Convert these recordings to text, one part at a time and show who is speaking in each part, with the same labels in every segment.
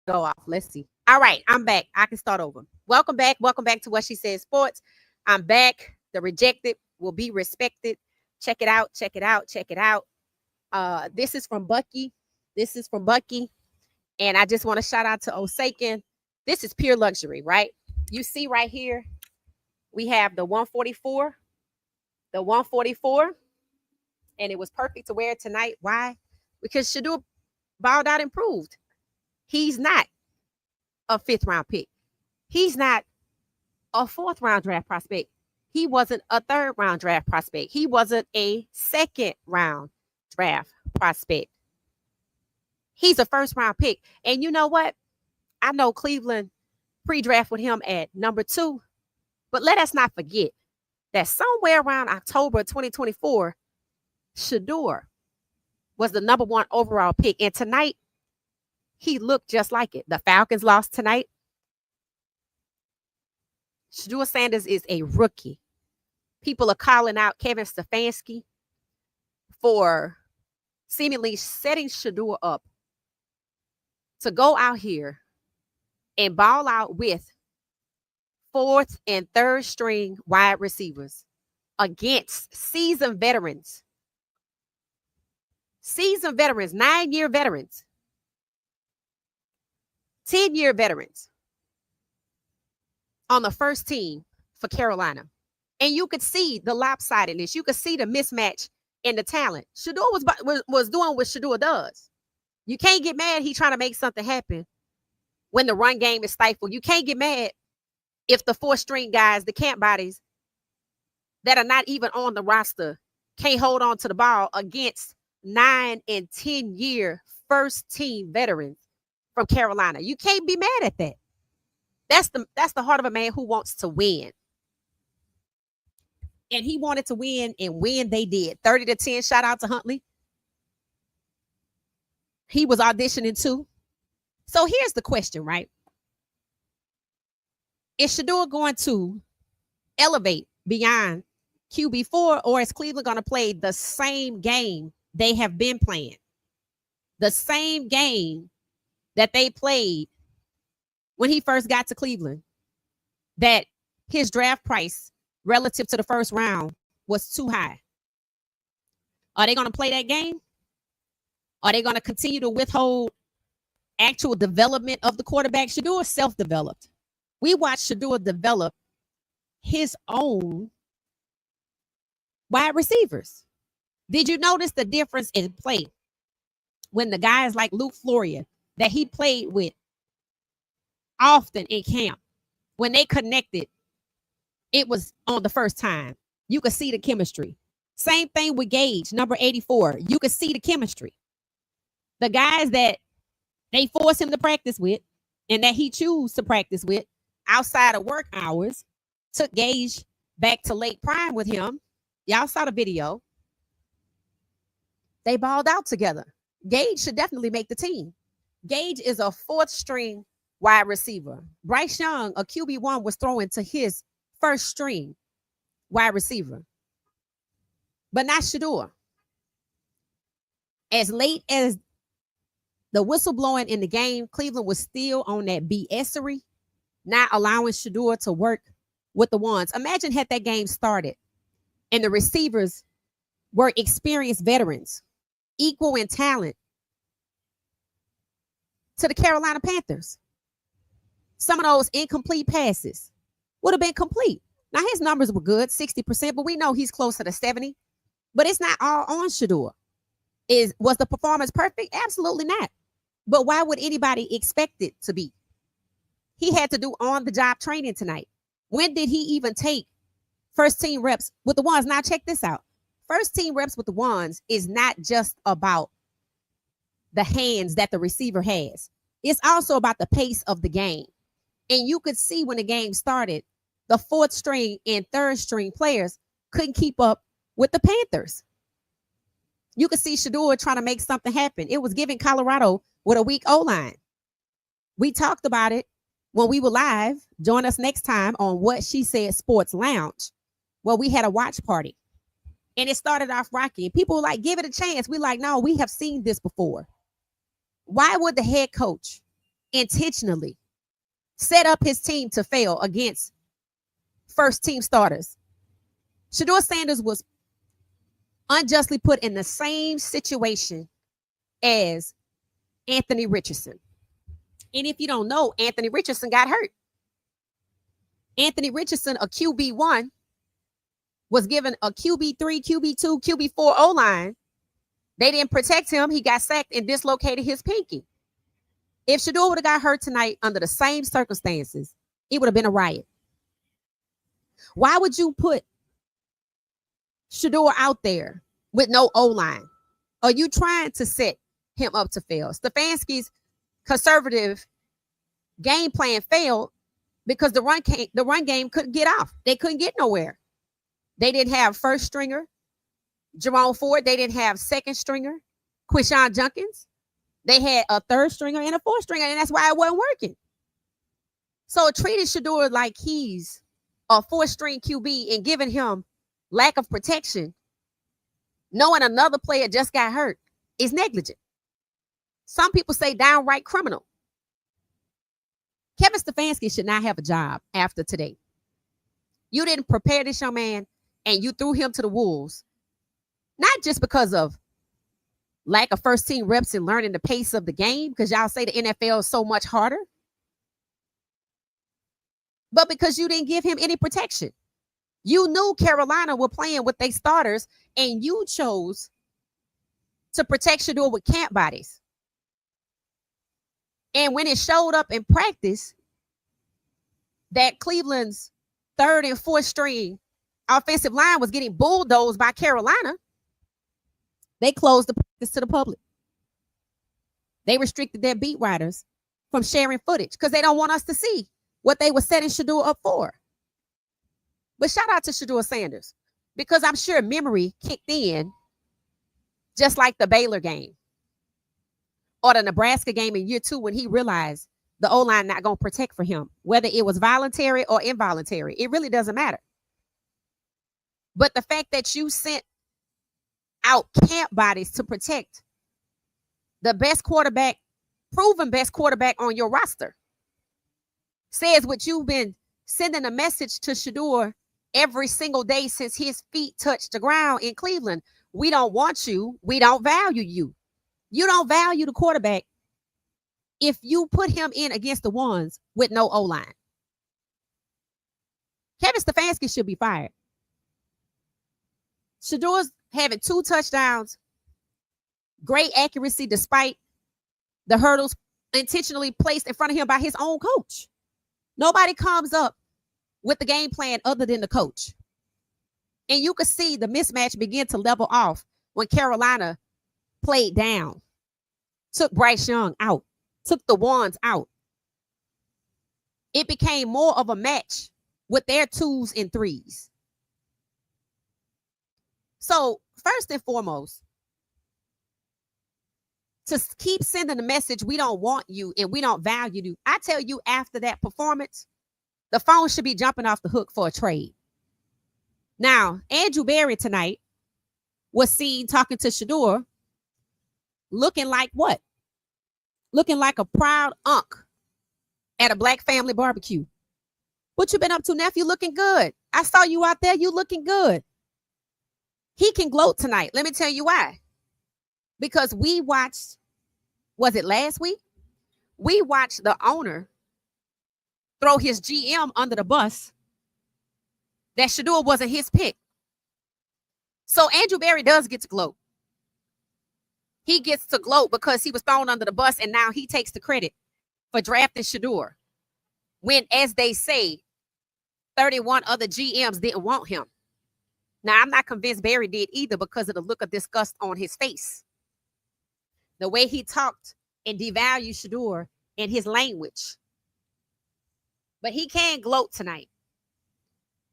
Speaker 1: go off. Let's see. All right, I'm back. I can start over. Welcome back. Welcome back to What She Said Sports. I'm back. The rejected will be respected. Check it out. Check it out. Check it out. This is from Bucky. This is from Bucky. And I just want to shout out to Osakin. This is pure luxury, right? You see right here, we have the 144. The 144. And it was perfect to wear tonight. Why? Because Shedeur balled out improved. He's not a 5th round pick. He's not a 4th round draft prospect. He wasn't a 3rd round draft prospect. He wasn't a 2nd round draft prospect. He's a 1st round pick. And you know what? I know Cleveland pre-draft with him at number 2. But let us not forget that somewhere around October 2024, Shedeur was the number 1 overall pick. And tonight, he looked just like it. The Falcons lost tonight. Shedeur Sanders is a rookie. People are calling out Kevin Stefanski for seemingly setting Shedeur up to go out here and ball out with 4th and 3rd string wide receivers against seasoned veterans. Seasoned veterans, 9-year veterans. 10-year veterans on the first team for Carolina. And you could see the lopsidedness. You could see the mismatch in the talent. Shedeur was doing what Shedeur does. You can't get mad he trying to make something happen when the run game is stifled. You can't get mad if the 4th string guys, the camp bodies that are not even on the roster, can't hold on to the ball against 9 and 10-year first team veterans from Carolina. You can't be mad at that. That's the heart of a man who wants to win. And he wanted to win, and win they did. 30-10, shout out to Huntley. He was auditioning too. So here's the question, right? Is Shedeur going to elevate beyond QB4, or is Cleveland going to play the same game they have been playing? The same game that they played when he first got to Cleveland, that his draft price relative to the 1st round was too high. Are they going to play that game? Are they going to continue to withhold actual development of the quarterback? Shedeur self-developed. We watched Shedeur develop his own wide receivers. Did you notice the difference in play when the guys like Luke Floria that he played with often in camp, when they connected, it was on the first time. You could see the chemistry. Same thing with Gage, number 84. You could see the chemistry. The guys that they force him to practice with and that he choose to practice with outside of work hours, took Gage back to late prime with him. Y'all saw the video. They balled out together. Gage should definitely make the team. Gage is a 4th string wide receiver. Bryce Young, a QB1, was throwing to his 1st string wide receiver. But not Shedeur. As late as the whistle blowing in the game, Cleveland was still on that BS-ery, not allowing Shedeur to work with the ones. Imagine had that game started and the receivers were experienced veterans, equal in talent to the Carolina Panthers. Some of those incomplete passes would have been complete. Now, his numbers were good, 60%, but we know he's closer to 70. But it's not all on Shedeur. Was the performance perfect? Absolutely not. But why would anybody expect it to be? He had to do on-the-job training tonight. When did he even take first-team reps with the ones? Now, check this out. First-team reps with the ones is not just about the hands that the receiver has. It's also about the pace of the game. And you could see when the game started, the 4th string and 3rd string players couldn't keep up with the Panthers. You could see Shedeur trying to make something happen. It was giving Colorado with a weak O-line. We talked about it when we were live. Join us next time on What She Said Sports Lounge. Well, we had a watch party. And it started off rocky. People were like, give it a chance. We're like, no, we have seen this before. Why would the head coach intentionally set up his team to fail against first team starters. Shedeur Sanders was unjustly put in the same situation as Anthony Richardson. And if you don't know, Anthony Richardson got hurt. Anthony Richardson, a QB1, was given a QB3, QB2, QB4 O-line. They didn't protect him. He got sacked and dislocated his pinky. If Shedeur would have got hurt tonight under the same circumstances, it would have been a riot. Why would you put Shedeur out there with no O-line? Are you trying to set him up to fail? Stefanski's conservative game plan failed because the run game couldn't get off. They couldn't get nowhere. They didn't have first stringer Jerome Ford. They didn't have second stringer Quishon Junkins. They had a third stringer and a fourth stringer, and that's why it wasn't working. So it treated Shedeur like he's a fourth-string QB and giving him lack of protection, knowing another player just got hurt, is negligent. Some people say downright criminal. Kevin Stefanski should not have a job after today. You didn't prepare this young man, and you threw him to the wolves, not just because of lack of first-team reps and learning the pace of the game, because y'all say the NFL is so much harder, but because you didn't give him any protection. You knew Carolina were playing with their starters, and you chose to protect Shedeur with camp bodies. And when it showed up in practice that Cleveland's third and fourth string offensive line was getting bulldozed by Carolina, they closed the practice to the public. They restricted their beat writers from sharing footage because they don't want us to see what they were setting Shedeur up for. But shout out to Shedeur Sanders, because I'm sure memory kicked in just like the Baylor game or the Nebraska game in year 2 when he realized the O-line not going to protect for him, whether it was voluntary or involuntary. It really doesn't matter. But the fact that you sent out camp bodies to protect the best quarterback, proven best quarterback on your roster, says what you've been sending a message to Shedeur every single day since his feet touched the ground in Cleveland. We don't want you. We don't value you. You don't value the quarterback if you put him in against the ones with no O-line. Kevin Stefanski should be fired. Shedeur's having 2 touchdowns, great accuracy despite the hurdles intentionally placed in front of him by his own coach. Nobody comes up with the game plan other than the coach. And you could see the mismatch begin to level off when Carolina played down, took Bryce Young out, took the ones out. It became more of a match with their 2s and 3s. So first and foremost, to keep sending the message, we don't want you and we don't value you. I tell you, after that performance, the phone should be jumping off the hook for a trade. Now, Andrew Berry tonight was seen talking to Shedeur, looking like what? Looking like a proud unk at a black family barbecue. What you been up to, nephew? Looking good. I saw you out there. You looking good. He can gloat tonight. Let me tell you why. Because we watched, was it last week? We watched the owner throw his GM under the bus that Shedeur wasn't his pick. So Andrew Berry does get to gloat. He gets to gloat because he was thrown under the bus, and now he takes the credit for drafting Shedeur when, as they say, 31 other GMs didn't want him. Now, I'm not convinced Berry did either because of the look of disgust on his face. The way he talked and devalued Shedeur in his language. But he can gloat tonight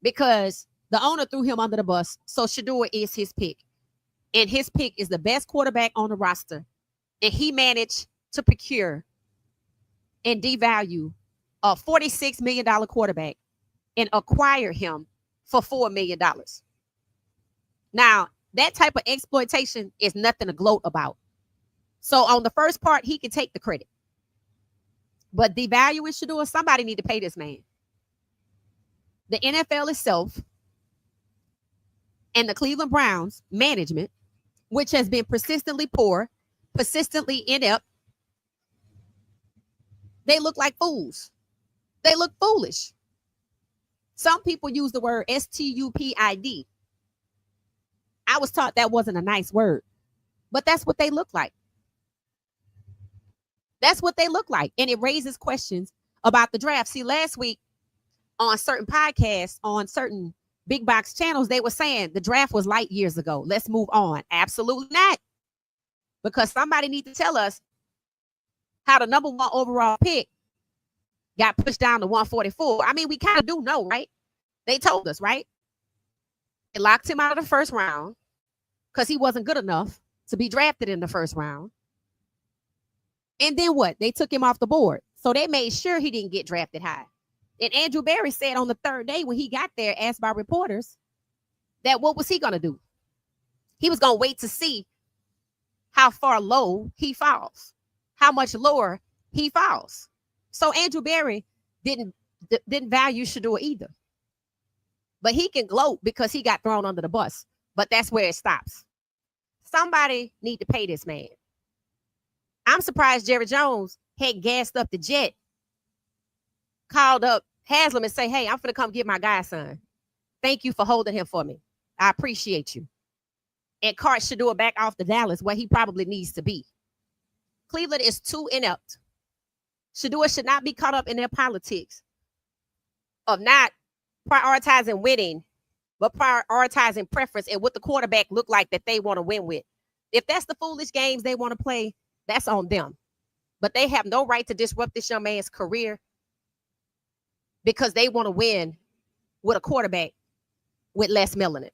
Speaker 1: because the owner threw him under the bus, so Shedeur is his pick. And his pick is the best quarterback on the roster. And he managed to procure and devalue a $46 million quarterback and acquire him for $4 million. Now, that type of exploitation is nothing to gloat about. So on the first part, he can take the credit. But devaluing Shedeur, somebody need to pay this man. The NFL itself and the Cleveland Browns management, which has been persistently poor, persistently inept, they look like fools. They look foolish. Some people use the word stupid. I was taught that wasn't a nice word, but that's what they look like. That's what they look like. And it raises questions about the draft. See, last week on certain podcasts, on certain big box channels, they were saying the draft was light years ago. Let's move on. Absolutely not. Because somebody needs to tell us how the number 1 overall pick got pushed down to 144. I mean, we kind of do know, right? They told us, right? They locked him out of the first round because he wasn't good enough to be drafted in the first round. And then what? They took him off the board. So they made sure he didn't get drafted high. And Andrew Berry said on the third day when he got there, asked by reporters, that what was he going to do? He was going to wait to see how far low he falls, how much lower he falls. So Andrew Berry didn't value Shedeur either. But he can gloat because he got thrown under the bus. But that's where it stops. Somebody need to pay this man. I'm surprised Jerry Jones had gassed up the jet, called up Haslam and say, hey, I'm going to come get my godson. Thank you for holding him for me. I appreciate you. And cart Shedeur back off to Dallas where he probably needs to be. Cleveland is too inept. Shedeur should not be caught up in their politics of not prioritizing winning, but prioritizing preference and what the quarterback look like that they want to win with. If that's the foolish games they want to play, that's on them. But they have no right to disrupt this young man's career because they want to win with a quarterback with less melanin.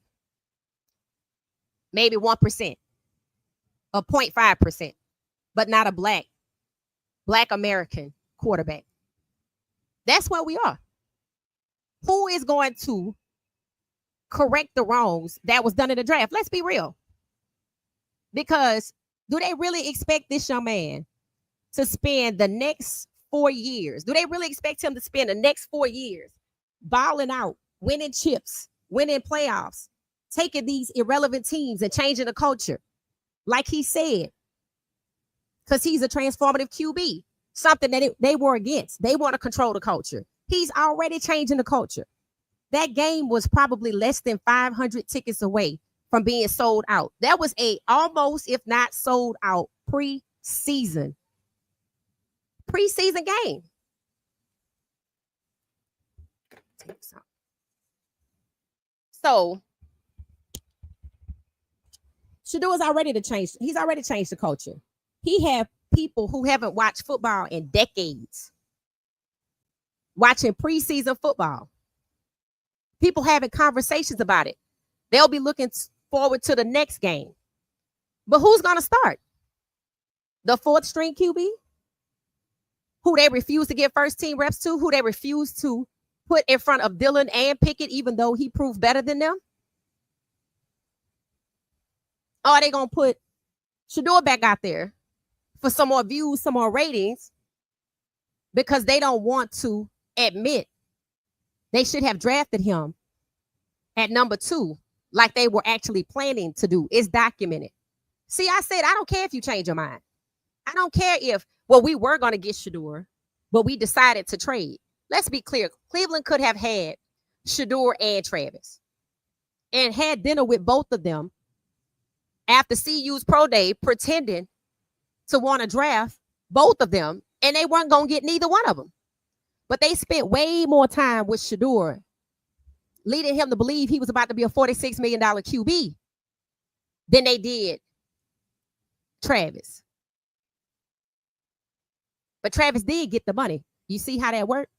Speaker 1: Maybe 1% or 0.5%, but not a black American quarterback. That's where we are. Who is going to correct the wrongs that was done in the draft? Let's be real. Because do they really expect this young man to spend the next 4 years? Do they really expect him to spend the next 4 years balling out, winning chips, winning playoffs, taking these irrelevant teams and changing the culture? Like he said, because he's a transformative QB, something that they were against. They want to control the culture. He's already changing the culture. That game was probably less than 500 tickets away from being sold out. That was a almost, if not sold out, preseason game. So Shedeur is already to change. He's already changed the culture. He have people who haven't watched football in decades watching preseason football. People having conversations about it. They'll be looking forward to the next game. But who's going to start? The 4th string QB? Who they refuse to give first team reps to? Who they refuse to put in front of Dillon and Pickett, even though he proved better than them? Or are they going to put Shedeur back out there for some more views, some more ratings, because they don't want to admit they should have drafted him at number 2, like they were actually planning to do? It's documented. See, I said, I don't care if you change your mind. I don't care if, well, we were going to get Shedeur, but we decided to trade. Let's be clear. Cleveland could have had Shedeur and Travis and had dinner with both of them after CU's pro day, pretending to want to draft both of them, and they weren't going to get neither one of them. But they spent way more time with Shedeur, leading him to believe he was about to be a $46 million QB than they did Travis. But Travis did get the money. You see how that worked?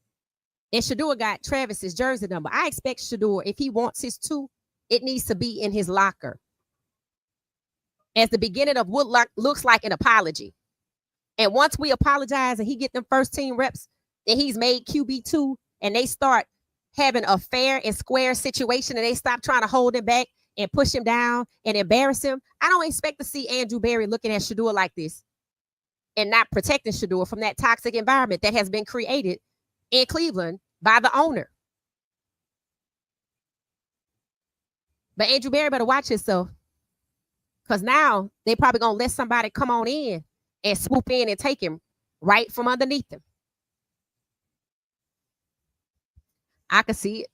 Speaker 1: And Shedeur got Travis's jersey number. I expect Shedeur, if he wants his 2, it needs to be in his locker as the beginning of what looks like an apology. And once we apologize and he get them first team reps, then he's made QB2, and they start having a fair and square situation, and they stop trying to hold him back and push him down and embarrass him. I don't expect to see Andrew Berry looking at Shedeur like this. and not protecting Shedeur from that toxic environment that has been created in Cleveland by the owner. But Andrew Berry better watch himself, because now they probably going to let somebody come on in and swoop in and take him right from underneath him. I can see it.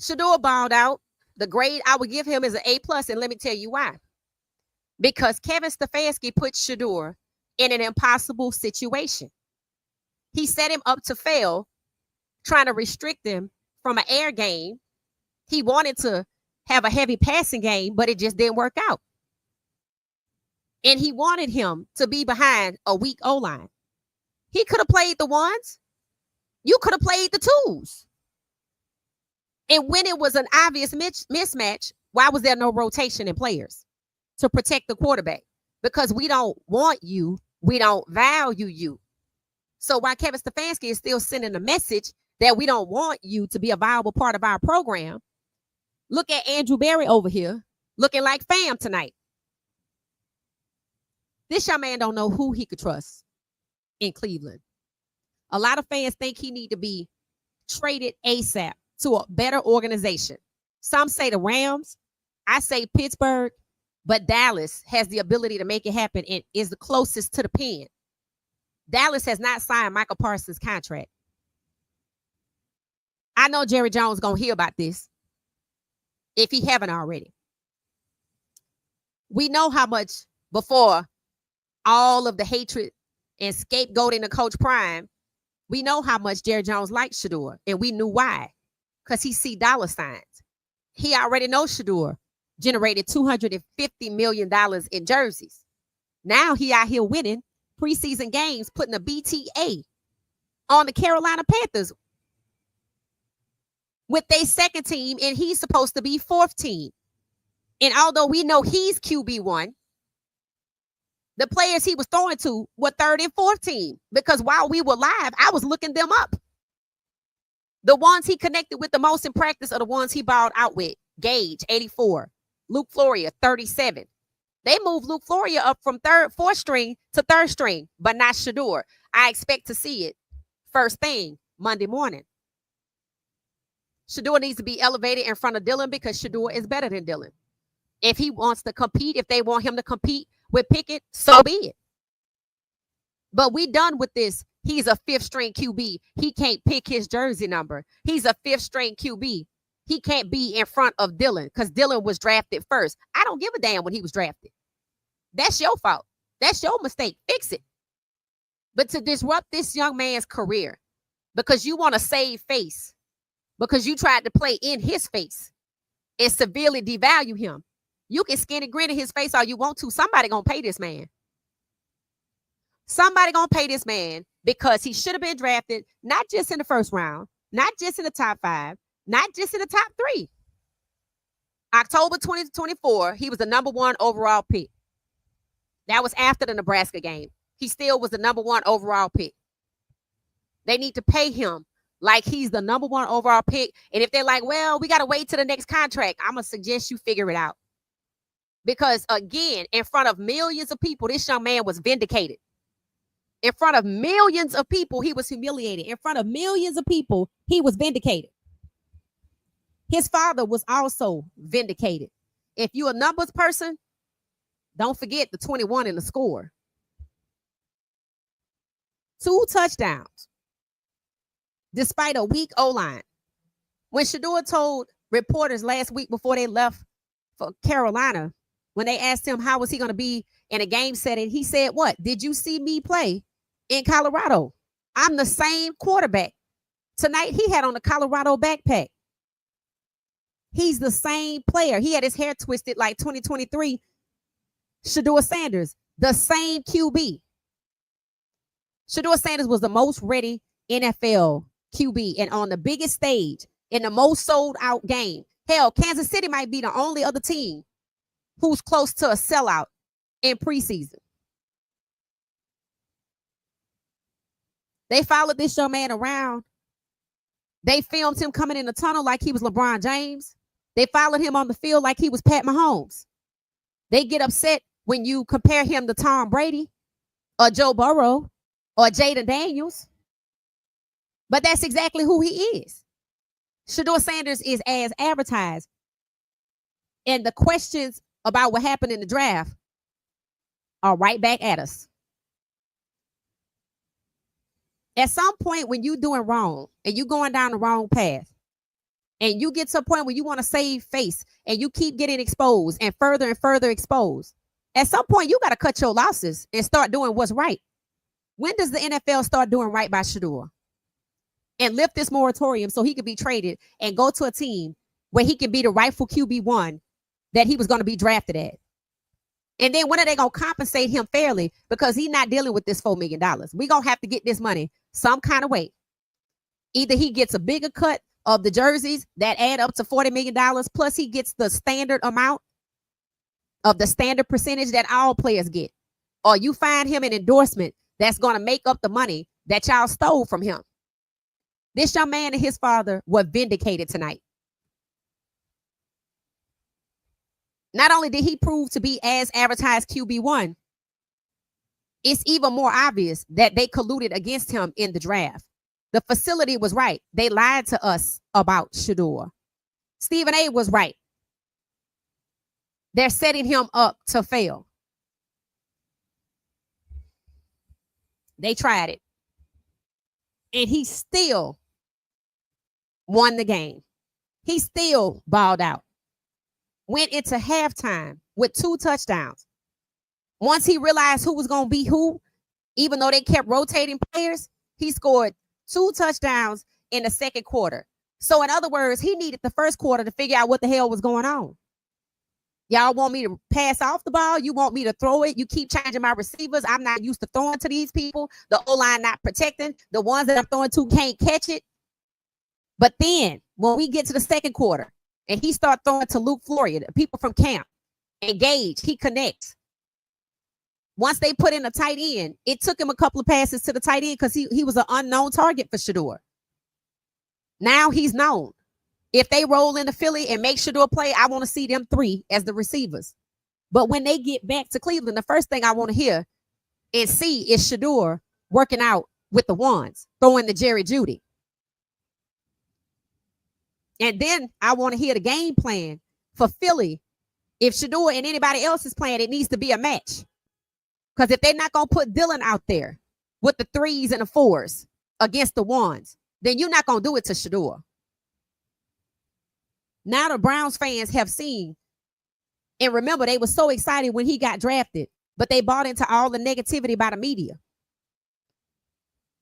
Speaker 1: Shedeur balled out. The grade I would give him is an A+, and let me tell you why. Because Kevin Stefanski put Shedeur in an impossible situation. He set him up to fail, trying to restrict him from an air game. He wanted to have a heavy passing game, but it just didn't work out. And he wanted him to be behind a weak O-line. He could have played the ones. You could have played the twos. And when it was an obvious mismatch, why was there no rotation in players to protect the quarterback? Because we don't want you. We don't value you. So while Kevin Stefanski is still sending a message that we don't want you to be a viable part of our program, look at Andrew Berry over here looking like fam tonight. This young man don't know who he could trust in Cleveland. A lot of fans think he need to be traded ASAP to a better organization. Some say the Rams. I say Pittsburgh. But Dallas has the ability to make it happen and is the closest to the pen. Dallas has not signed Michael Parsons' contract. I know Jerry Jones going to hear about this if he haven't already. We know how much before all of the hatred and scapegoating of Coach Prime, we know how much Jerry Jones liked Shedeur, and we knew why, because he see dollar signs. He already knows Shedeur generated $250 million in jerseys. Now he out here winning preseason games, putting a BTA on the Carolina Panthers with their second team, and he's supposed to be fourth team. And although we know he's QB1, the players he was throwing to were third and fourth team, because while we were live, I was looking them up. The ones he connected with the most in practice are the ones he balled out with. Gage, 84. Luke Floria, 37. They moved Luke Floria up from fourth string to third string, but not Shedeur. I expect to see it first thing Monday morning. Shedeur needs to be elevated in front of Dillon because Shedeur is better than Dillon. If he wants to compete, if they want him to compete with Pickett, so be it. But we done with this. He's a fifth string QB. He can't pick his jersey number. He's a fifth string QB. He can't be in front of Dillon because Dillon was drafted first. I don't give a damn when he was drafted. That's your fault. That's your mistake. Fix it. But to disrupt this young man's career because you want to save face, because you tried to play in his face and severely devalue him, you can skin and grin in his face all you want to. Somebody gonna pay this man. Somebody gonna pay this man because he should have been drafted not just in the first round, not just in the top 5, not just in the top 3. October 2024, he was the number 1 overall pick. That was after the Nebraska game. He still was the number 1 overall pick. They need to pay him like he's the number 1 overall pick. And if they're like, well, we got to wait till the next contract, I'm going to suggest you figure it out. Because again, in front of millions of people, this young man was vindicated. In front of millions of people, he was humiliated. In front of millions of people, he was vindicated. His father was also vindicated. If you're a numbers person, don't forget the 21 in the score. 2 touchdowns, despite a weak O-line. When Shedeur told reporters last week before they left for Carolina, when they asked him how was he going to be in a game setting, he said, what? Did you see me play in Colorado? I'm the same quarterback. Tonight, he had on the Colorado backpack. He's the same player. He had his hair twisted like 2023. Shedeur Sanders, the same QB. Shedeur Sanders was the most ready NFL QB and on the biggest stage in the most sold out game. Hell, Kansas City might be the only other team who's close to a sellout in preseason. They followed this young man around. They filmed him coming in the tunnel like he was LeBron James. They followed him on the field like he was Pat Mahomes. They get upset when you compare him to Tom Brady or Joe Burrow or Jaden Daniels. But that's exactly who he is. Shedeur Sanders is as advertised. And the questions about what happened in the draft are right back at us. At some point when you're doing wrong and you're going down the wrong path, and you get to a point where you want to save face and you keep getting exposed and further exposed, at some point you got to cut your losses and start doing what's right. When does the NFL start doing right by Shedeur and lift this moratorium so he could be traded and go to a team where he can be the rightful QB1 that he was going to be drafted at? And then when are they going to compensate him fairly? Because he's not dealing with this $4 million. We're going to have to get this money some kind of way. Either he gets a bigger cut of the jerseys that add up to $40 million, plus he gets the standard amount of the standard percentage that all players get. Or you find him an endorsement that's going to make up the money that y'all stole from him. This young man and his father were vindicated tonight. Not only did he prove to be as advertised QB1, it's even more obvious that they colluded against him in the draft. The facility was right. They lied to us about Shedeur. Stephen A. was right. They're setting him up to fail. They tried it. And he still won the game. He still balled out. Went into halftime with 2 touchdowns. Once he realized who was going to be who, even though they kept rotating players, he scored 2 touchdowns in the second quarter. So in other words, he needed the first quarter to figure out what the hell was going on. Y'all want me to pass off the ball? You want me to throw it? You keep changing my receivers. I'm not used to throwing to these people. The O-line not protecting. The ones that I'm throwing to can't catch it. But then when we get to the second quarter and he starts throwing to Luke Floria, the people from camp, engage, he connects. Once they put in a tight end, it took him a couple of passes to the tight end because he was an unknown target for Shedeur. Now he's known. If they roll into Philly and make Shedeur play, I want to see them 3 as the receivers. But when they get back to Cleveland, the first thing I want to hear and see is Shedeur working out with the ones, throwing the Jerry Jeudy. And then I want to hear the game plan for Philly. If Shedeur and anybody else is playing, it needs to be a match. Because if they're not going to put Dylan out there with the 3s and the 4s against the 1s, then you're not going to do it to Shedeur. Now the Browns fans have seen, and remember, they were so excited when he got drafted, but they bought into all the negativity by the media.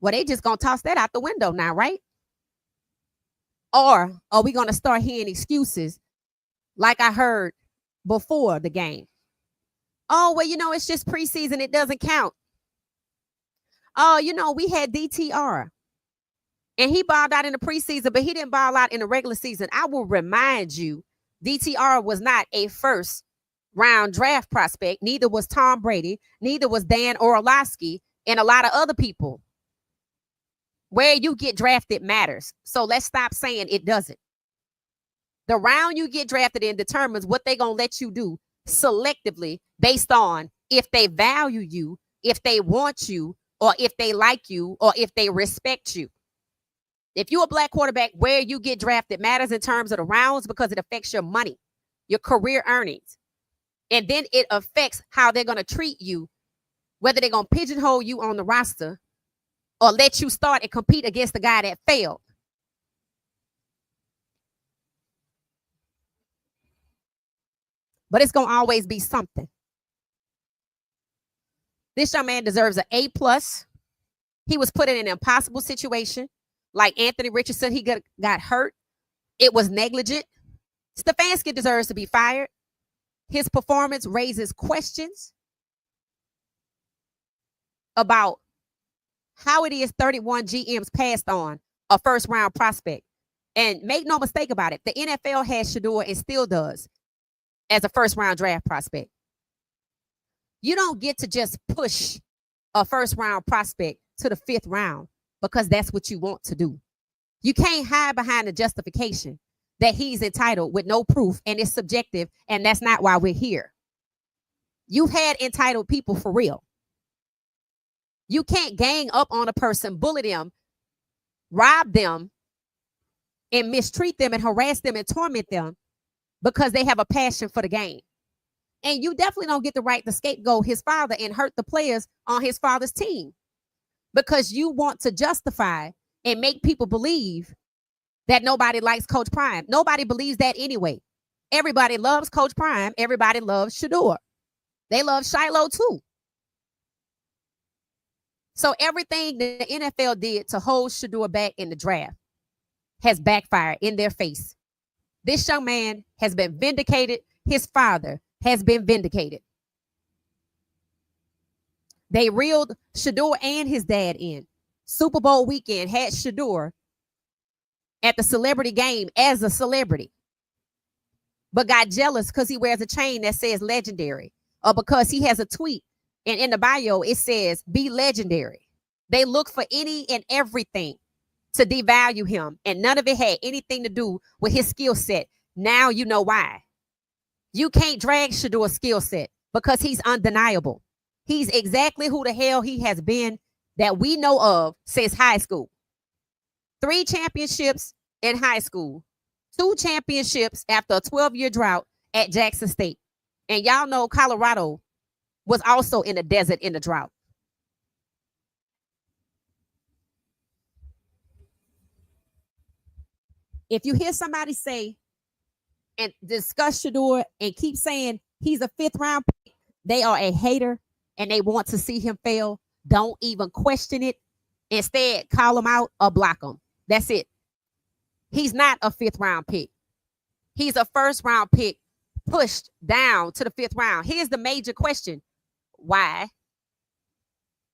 Speaker 1: Well, they just going to toss that out the window now, right? Or are we going to start hearing excuses like I heard before the game? Oh, well, it's just preseason. It doesn't count. Oh, we had DTR. And he balled out in the preseason, but he didn't ball out in the regular season. I will remind you, DTR was not a first-round draft prospect. Neither was Tom Brady. Neither was Dan Orlovsky and a lot of other people. Where you get drafted matters. So let's stop saying it doesn't. The round you get drafted in determines what they're going to let you do selectively based on if they value you, if they want you, or if they like you, or if they respect you. If you're a black quarterback, where you get drafted matters in terms of the rounds because it affects your money, your career earnings. And then it affects how they're going to treat you, whether they're going to pigeonhole you on the roster or let you start and compete against the guy that failed. But it's going to always be something. This young man deserves an A+. He was put in an impossible situation. Like Anthony Richardson, he got hurt. It was negligent. Stefanski deserves to be fired. His performance raises questions about how it is 31 GMs passed on a first-round prospect. And make no mistake about it, the NFL has Shedeur and still does as a first-round draft prospect. You don't get to just push a first-round prospect to the 5th round because that's what you want to do. You can't hide behind the justification that he's entitled with no proof and it's subjective, and that's not why we're here. You've had entitled people for real. You can't gang up on a person, bully them, rob them, and mistreat them and harass them and torment them because they have a passion for the game. And you definitely don't get the right to scapegoat his father and hurt the players on his father's team because you want to justify and make people believe that nobody likes Coach Prime. Nobody believes that anyway. Everybody loves Coach Prime. Everybody loves Shedeur. They love Shiloh too. So everything the NFL did to hold Shedeur back in the draft has backfired in their face. This young man has been vindicated. His father has been vindicated. They reeled Shedeur and his dad in. Super Bowl weekend had Shedeur at the celebrity game as a celebrity, but got jealous because he wears a chain that says legendary, or because he has a tweet and in the bio it says be legendary. They look for any and everything to devalue him, and none of it had anything to do with his skill set. Now you know why. You can't drag Shedeur's skill set because he's undeniable. He's exactly who the hell he has been that we know of since high school. 3 championships in high school, 2 championships after a 12-year drought at Jackson State. And y'all know Colorado was also in the desert in the drought. If you hear somebody say and discuss Shedeur and keep saying he's a 5th round pick, they are a hater and they want to see him fail. Don't even question it. Instead, call him out or block him. That's it. He's not a 5th round pick. He's a 1st round pick pushed down to the 5th round. Here's the major question. Why?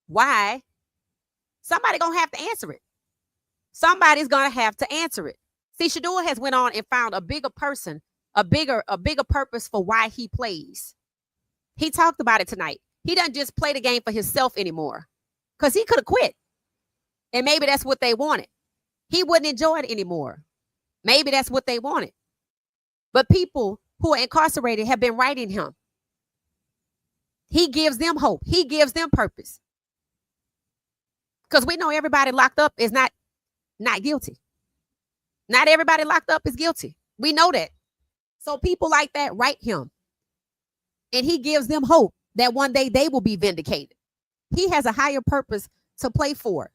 Speaker 1: Why? Somebody gonna have to answer it. Somebody's gonna have to answer it. See, Shedeur has went on and found a bigger person, a bigger purpose for why he plays. He talked about it tonight. He doesn't just play the game for himself anymore because he could have quit. And maybe that's what they wanted. He wouldn't enjoy it anymore. Maybe that's what they wanted. But people who are incarcerated have been writing him. He gives them hope. He gives them purpose. Because we know everybody locked up is not guilty. Not everybody locked up is guilty. We know that. So people like that write him. And he gives them hope that one day they will be vindicated. He has a higher purpose to play for.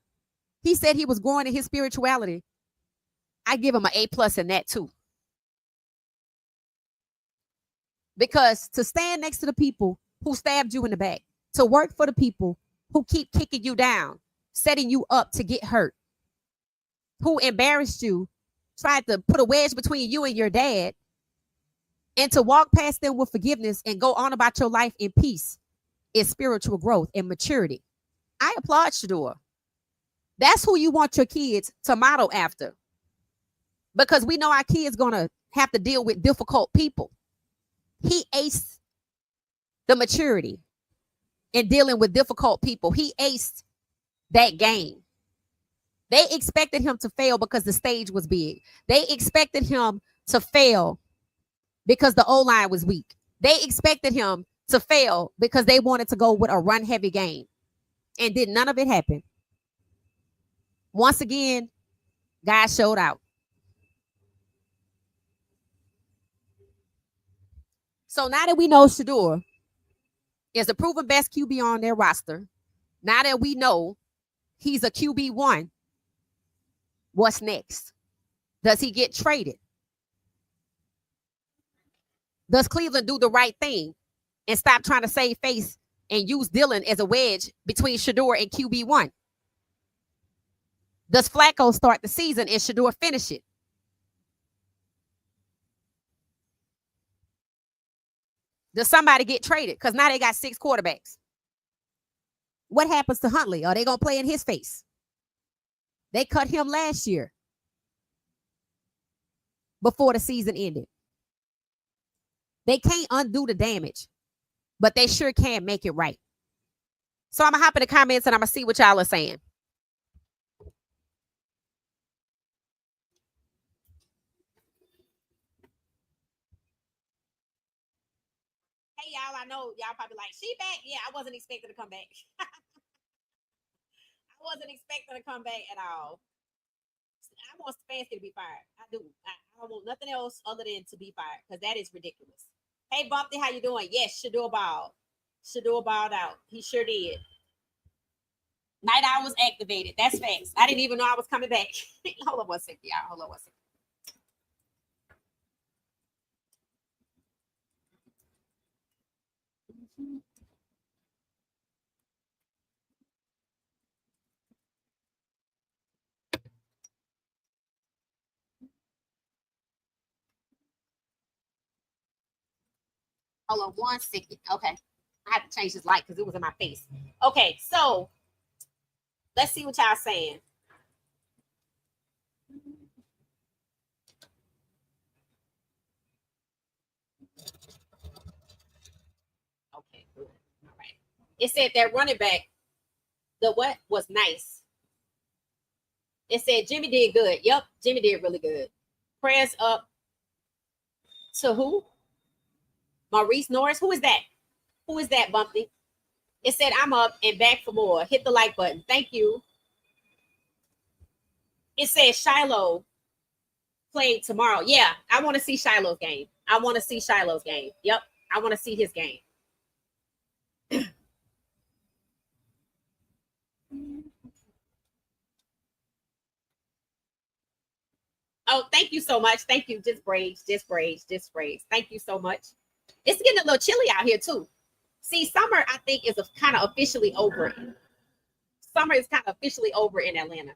Speaker 1: He said he was growing in his spirituality. I give him an A+ in that too. Because to stand next to the people who stabbed you in the back, to work for the people who keep kicking you down, setting you up to get hurt, who embarrassed you, tried to put a wedge between you and your dad, and to walk past them with forgiveness and go on about your life in peace is spiritual growth and maturity. I applaud Shedeur. That's who you want your kids to model after. Because we know our kids going to have to deal with difficult people. He aced the maturity in dealing with difficult people. He aced that game. They expected him to fail because the stage was big. They expected him to fail because the O-line was weak. They expected him to fail because they wanted to go with a run-heavy game. And did none of it happen. Once again, God showed out. So now that we know Shedeur is the proven best QB on their roster, now that we know he's a QB1, what's next? Does he get traded? Does Cleveland do the right thing and stop trying to save face and use Dillon as a wedge between Shedeur and QB1? Does Flacco start the season and Shedeur finish it? Does somebody get traded? Because now they got 6 quarterbacks. What happens to Huntley? Are they going to play in his face? They cut him last year before the season ended. They can't undo the damage, but they sure can make it right. So I'm going to hop in the comments and I'm going to see what y'all are saying. Hey, y'all, I I know y'all probably like, she back. Yeah, I wasn't expecting to come back. I wasn't expecting to come back at all. I want Stefanski to be fired. I do. I don't want nothing else other than to be fired because that is ridiculous. Hey, Bumpy, how you doing? Yes, Shedeur balled. Shedeur balled out. He sure did. Night Owl was activated. That's facts. I didn't even know I was coming back. Hold on one second, y'all. Hold on one second. Hold on one second. Okay. I had to change this light because it was in my face. Okay, so let's see what y'all saying. Okay, good. All right. It said that running back, the what was nice. It said Jimmy did good. Yep, Jimmy did really good. Prayers up to who? Maurice Norris. Who is that? Who is that, Bumpy? It said I'm up and back for more. Hit the like button. Thank you. It says Shiloh played tomorrow. Yeah, I want to see Shiloh's game. I want to see Shiloh's game. Yep, I want to see his game. Oh, thank you so much. Thank you. Just braids, just braids, just braids. Thank you so much. It's getting a little chilly out here too. See, summer I think is kind of officially over. Summer is kind of officially over in Atlanta.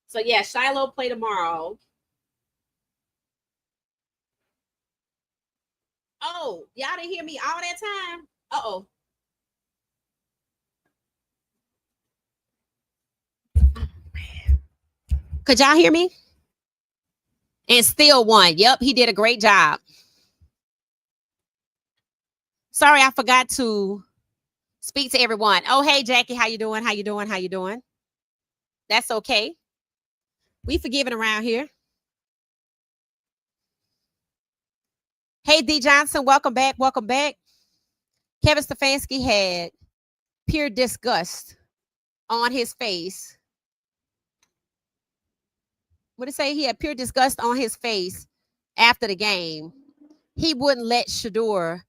Speaker 1: So yeah, Shiloh play tomorrow. Oh, y'all didn't hear me all that time? Uh-oh. Could y'all hear me? And still won. Yep, he did a great job. Sorry, I forgot to speak to everyone. Oh, hey, Jackie, how you doing? How you doing? How you doing? That's okay. We forgiving around here. Hey, D. Johnson, welcome back. Welcome back. Kevin Stefanski had pure disgust on his face. What did it say? He had pure disgust on his face after the game. He wouldn't let Shedeur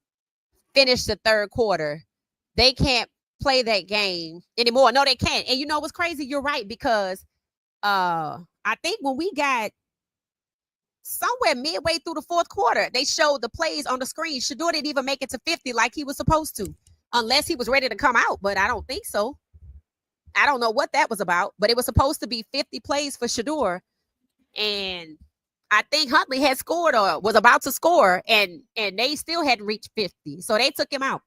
Speaker 1: finish the third quarter. They can't play that game anymore. No, they can't. And you know what's crazy? You're right, because I think when we got somewhere midway through the fourth quarter, they showed the plays on the screen. Shedeur didn't even make it to 50 like he was supposed to, unless he was ready to come out, but I don't think so. I don't know what that was about, but it was supposed to be 50 plays for Shedeur, and I think Huntley had scored or was about to score, and they still hadn't reached 50, so they took him out.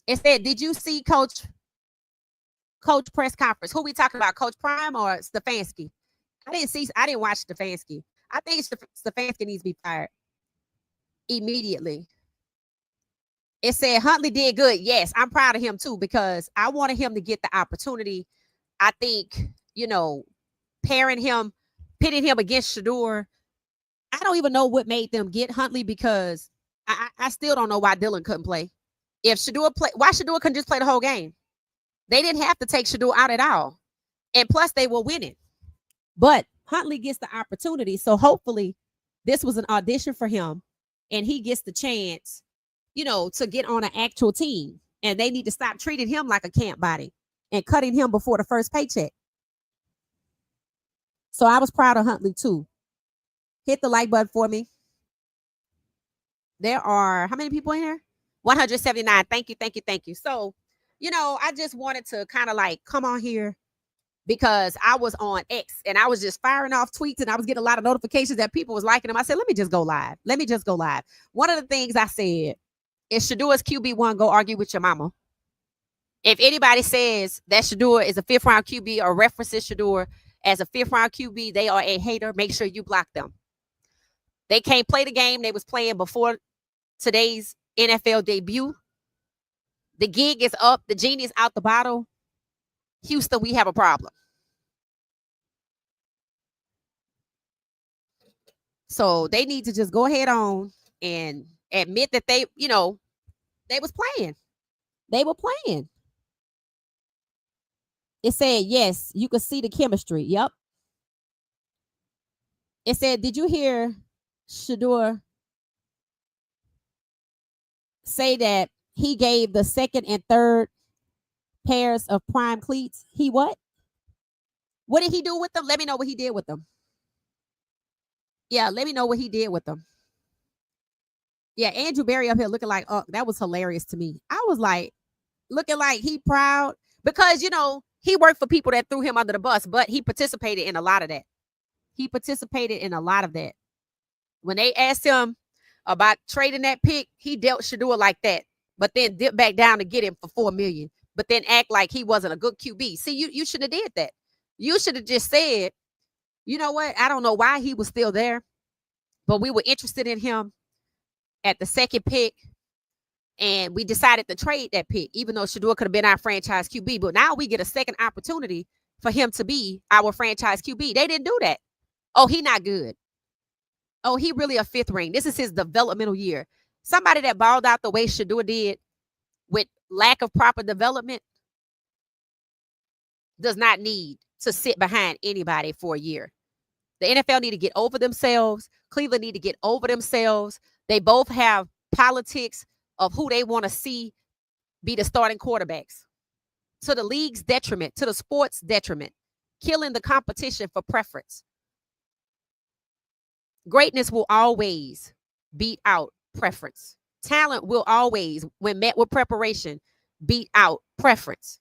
Speaker 1: It said, did you see Coach press conference? Who we talking about, Coach Prime or Stefanski? I didn't watch Stefanski. I think Stefanski needs to be fired immediately. It said Huntley did good. Yes, I'm proud of him too, because I wanted him to get the opportunity. I think, pitting him against Shedeur. I don't even know what made them get Huntley, because I still don't know why Dylan couldn't play. If Shedeur play, why Shedeur couldn't just play the whole game? They didn't have to take Shedeur out at all. And plus, they were winning. But Huntley gets the opportunity. So hopefully this was an audition for him, and he gets the chance, to get on an actual team. And they need to stop treating him like a camp body and cutting him before the first paycheck. So I was proud of Huntley too. Hit the like button for me. There are how many people in here? 179. Thank you, thank you, thank you. So, I just wanted to kind of like come on here because I was on X and I was just firing off tweets, and I was getting a lot of notifications that people was liking them. I said, let me just go live. One of the things I said is, Shedeur's QB1, go argue with your mama. If anybody says that Shedeur is a 5th round QB or references Shedeur as a 5th round QB, they are a hater. Make sure you block them. They can't play the game they was playing before today's NFL debut. The gig is up. The genie is out the bottle. Houston, we have a problem. So they need to just go ahead on and admit that they was playing. They were playing. It said, yes, you could see the chemistry. Yep. It said, did you hear Shedeur say that he gave the second and third pairs of prime cleats? He what? What did he do with them? Let me know what he did with them. Yeah, let me know what he did with them. Yeah, Andrew Berry up here looking like, oh, that was hilarious to me. I was like, looking like he proud because, he worked for people that threw him under the bus, but he participated in a lot of that. He participated in a lot of that. When they asked him about trading that pick, he dealt Shedeur like that, but then dipped back down to get him for $4 million, but then act like he wasn't a good QB. See, you should have did that. You should have just said, you know what? I don't know why he was still there, but we were interested in him at the second pick, and we decided to trade that pick, even though Shedeur could have been our franchise QB. But now we get a second opportunity for him to be our franchise QB. They didn't do that. Oh, he not good. Oh, he really a fifth ring. This is his developmental year. Somebody that balled out the way Shedeur did with lack of proper development does not need to sit behind anybody for a year. The NFL need to get over themselves. Cleveland need to get over themselves. They both have politics of who they want to see be the starting quarterbacks, to the league's detriment, to the sport's detriment, killing the competition for preference. Greatness will always beat out preference. Talent will always, when met with preparation, beat out preference.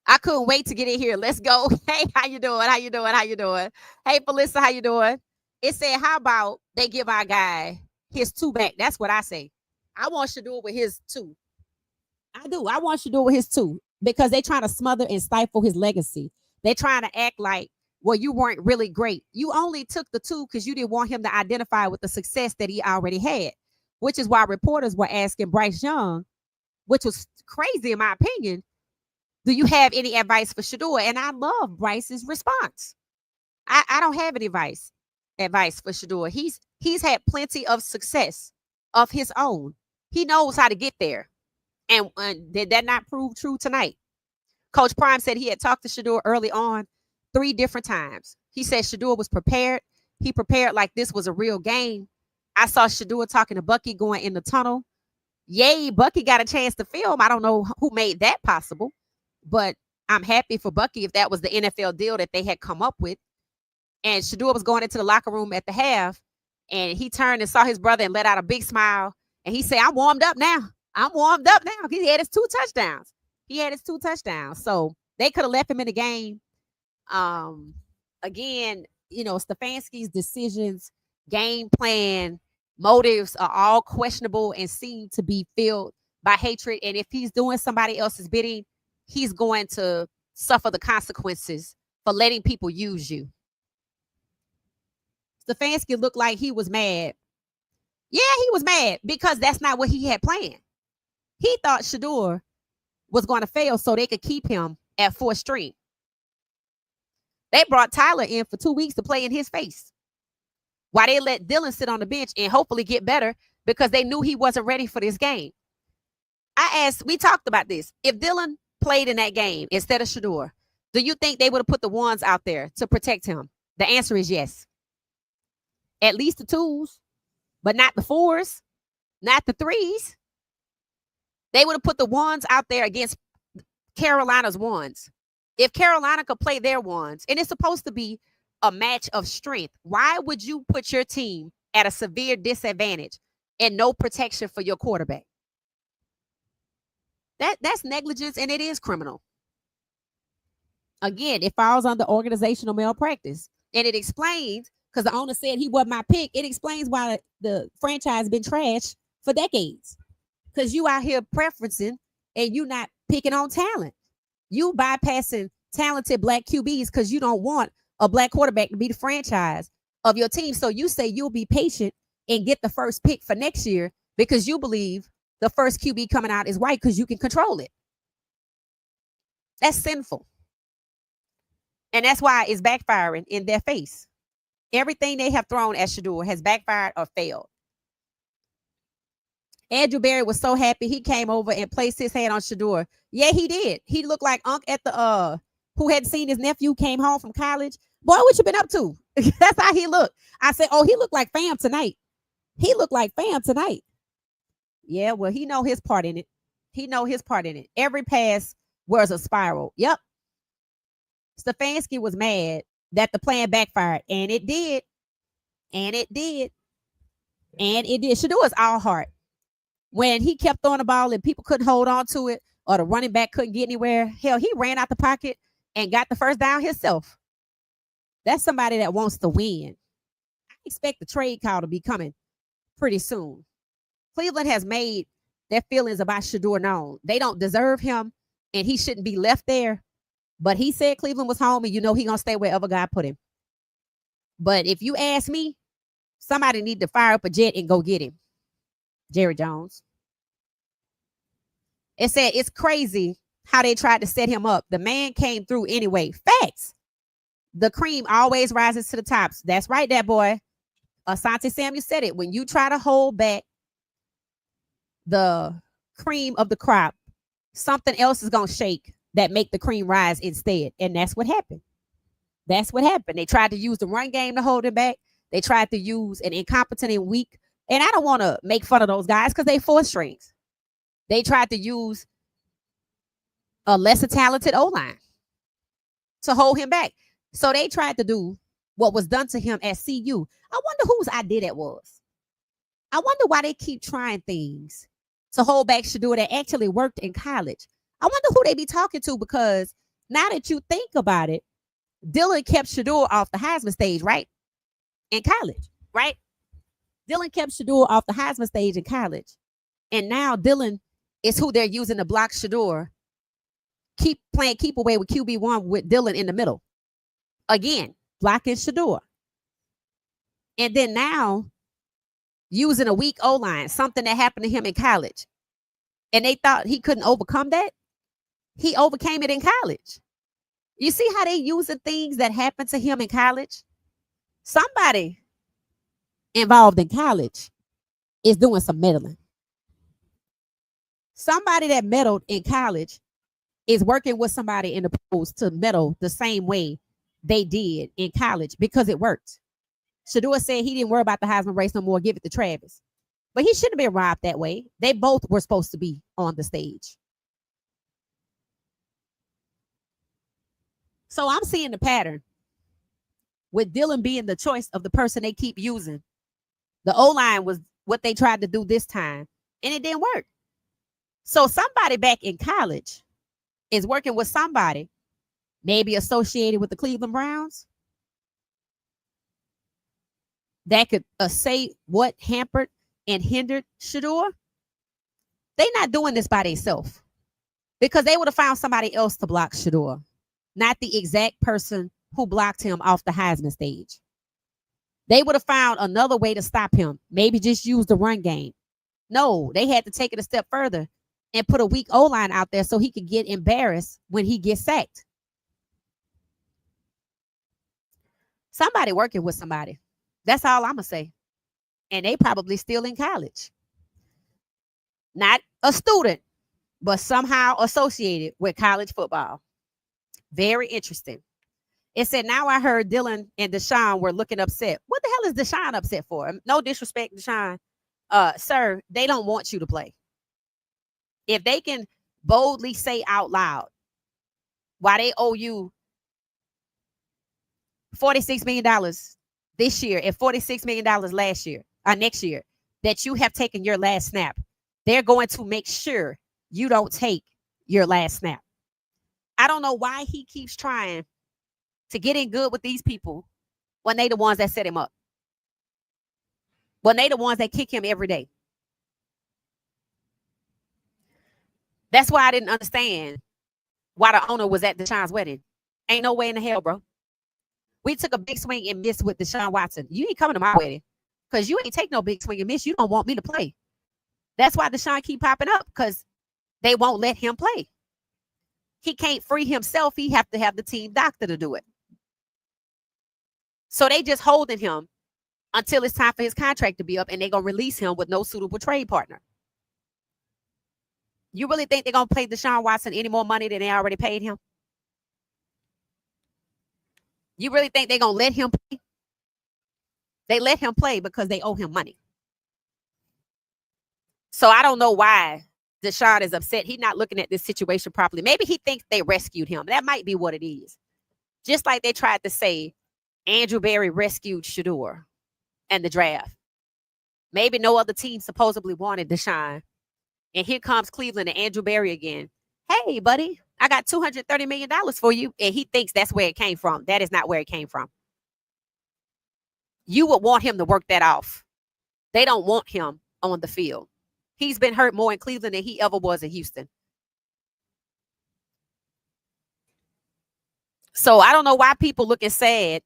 Speaker 1: I couldn't wait to get in here. Let's go. Hey, how you doing? How you doing? How you doing? Hey, Felissa, how you doing? It said, how about they give our guy his 2 back? That's what I say. I want Shedeur with his 2. I do. I want Shedeur with his 2 because they're trying to smother and stifle his legacy. They're trying to act like, well, you weren't really great. You only took the 2 because you didn't want him to identify with the success that he already had, which is why reporters were asking Bryce Young, which was crazy in my opinion, do you have any advice for Shedeur? And I love Bryce's response. I don't have any advice for Shedeur. He's had plenty of success of his own. He knows how to get there. And did that not prove true tonight? Coach Prime said he had talked to Shedeur early on 3 different times. He said Shedeur was prepared. He prepared like this was a real game. I saw Shedeur talking to Bucky going in the tunnel. Yay, Bucky got a chance to film. I don't know who made that possible. But I'm happy for Bucky if that was the NFL deal that they had come up with. And Shedeur was going into the locker room at the half, and he turned and saw his brother and let out a big smile. And he said, I'm warmed up now. I'm warmed up now. He had his 2 touchdowns. So they could have left him in the game. Again, Stefanski's decisions, game plan, motives are all questionable and seem to be filled by hatred. And if he's doing somebody else's bidding, he's going to suffer the consequences for letting people use you. Stefanski looked like he was mad. Yeah, he was mad because that's not what he had planned. He thought Shedeur was going to fail so they could keep him at 4th string. They brought Tyler in for 2 weeks to play in his face, while they let Dylan sit on the bench and hopefully get better because they knew he wasn't ready for this game. We talked about this. If Dylan played in that game instead of Shedeur, do you think they would have put the 1s out there to protect him? The answer is yes. At least the 2s, but not the 4s, not the 3s. They would have put the 1s out there against Carolina's 1s. If Carolina could play their 1s, and it's supposed to be a match of strength, why would you put your team at a severe disadvantage and no protection for your quarterback? That's negligence, and it is criminal. Again, it falls under organizational malpractice. And it explains, because the owner said he wasn't my pick, it explains why the franchise has been trashed for decades. Because you out here preferencing and you not picking on talent. You bypassing talented black QBs because you don't want a black quarterback to be the franchise of your team. So you say you'll be patient and get the first pick for next year because you believe the first QB coming out is white because you can control it. That's sinful. And that's why it's backfiring in their face. Everything they have thrown at Shedeur has backfired or failed. Andrew Berry was so happy he came over and placed his hand on Shedeur. Yeah, he did. He looked like Unc at the who had seen his nephew came home from college. Boy, what you been up to? That's how he looked. I said, oh, he looked like fam tonight. He looked like fam tonight. Yeah, well, he know his part in it. He know his part in it. Every pass was a spiral. Yep. Stefanski was mad that the plan backfired, and it did. And it did. And it did. Shedeur was all heart. When he kept throwing the ball and people couldn't hold on to it, or the running back couldn't get anywhere, hell, he ran out the pocket and got the first down himself. That's somebody that wants to win. I expect the trade call to be coming pretty soon. Cleveland has made their feelings about Shedeur known. They don't deserve him, and he shouldn't be left there. But he said Cleveland was home, and you know he's going to stay wherever God put him. But if you ask me, somebody need to fire up a jet and go get him. Jerry Jones. It said it's crazy how they tried to set him up. The man came through anyway. Facts. The cream always rises to the tops. That's right, that boy. Asante Samuel said it. When you try to hold back the cream of the crop, something else is going to shake that make the cream rise instead. And that's what happened. That's what happened. They tried to use the run game to hold it back. They tried to use an incompetent and weak. And I don't want to make fun of those guys because they 4 strings. They tried to use a lesser talented O-line to hold him back. So they tried to do what was done to him at CU. I wonder whose idea that was. I wonder why they keep trying things to hold back Shedeur that actually worked in college. I wonder who they be talking to, because now that you think about it, Dylan kept Shedeur off the Heisman stage, right? In college, right? Dylan kept Shedeur off the Heisman stage in college. And now Dylan is who they're using to block Shedeur. Keep playing keep away with QB1 with Dylan in the middle. Again, blocking Shedeur. And then now using a weak O-line, something that happened to him in college. And they thought he couldn't overcome that. He overcame it in college. You see how they using things that happened to him in college? Somebody involved in college is doing some meddling. Somebody that meddled in college is working with somebody in the pros to meddle the same way they did in college because it worked. Shedeur said he didn't worry about the Heisman race no more, give it to Travis. But he shouldn't have been robbed that way. They both were supposed to be on the stage. So I'm seeing the pattern with Dylan being the choice of the person they keep using. The O-line was what they tried to do this time, and it didn't work. So somebody back in college is working with somebody maybe associated with the Cleveland Browns that could say what hampered and hindered Shedeur. They're not doing this by themselves, because they would have found somebody else to block Shedeur, not the exact person who blocked him off the Heisman stage. They would have found another way to stop him. Maybe just use the run game. No, they had to take it a step further and put a weak O-line out there so he could get embarrassed when he gets sacked. Somebody working with somebody. That's all I'm going to say. And they probably still in college. Not a student, but somehow associated with college football. Very interesting. It said, now I heard Dylan and Deshaun were looking upset. What the hell is Deshaun upset for? No disrespect, Deshaun. Sir, they don't want you to play. If they can boldly say out loud why they owe you $46 million this year and $46 million last year or next year, that you have taken your last snap, they're going to make sure you don't take your last snap. I don't know why he keeps trying to get in good with these people when they the ones that set him up. When they the ones that kick him every day. That's why I didn't understand why the owner was at Deshaun's wedding. Ain't no way in the hell, bro. We took a big swing and miss with Deshaun Watson. You ain't coming to my wedding because you ain't take no big swing and miss. You don't want me to play. That's why Deshaun keep popping up, because they won't let him play. He can't free himself. He have to have the team doctor to do it. So they just holding him until it's time for his contract to be up, and they're going to release him with no suitable trade partner. You really think they're going to pay Deshaun Watson any more money than they already paid him? You really think they're going to let him play? They let him play because they owe him money. So I don't know why Deshaun is upset. He's not looking at this situation properly. Maybe he thinks they rescued him. That might be what it is. Just like they tried to say Andrew Berry rescued Shedeur and the draft. Maybe no other team supposedly wanted Deshaun. And here comes Cleveland and Andrew Berry again. Hey, buddy, I got $230 million for you. And he thinks that's where it came from. That is not where it came from. You would want him to work that off. They don't want him on the field. He's been hurt more in Cleveland than he ever was in Houston. So I don't know why people looking sad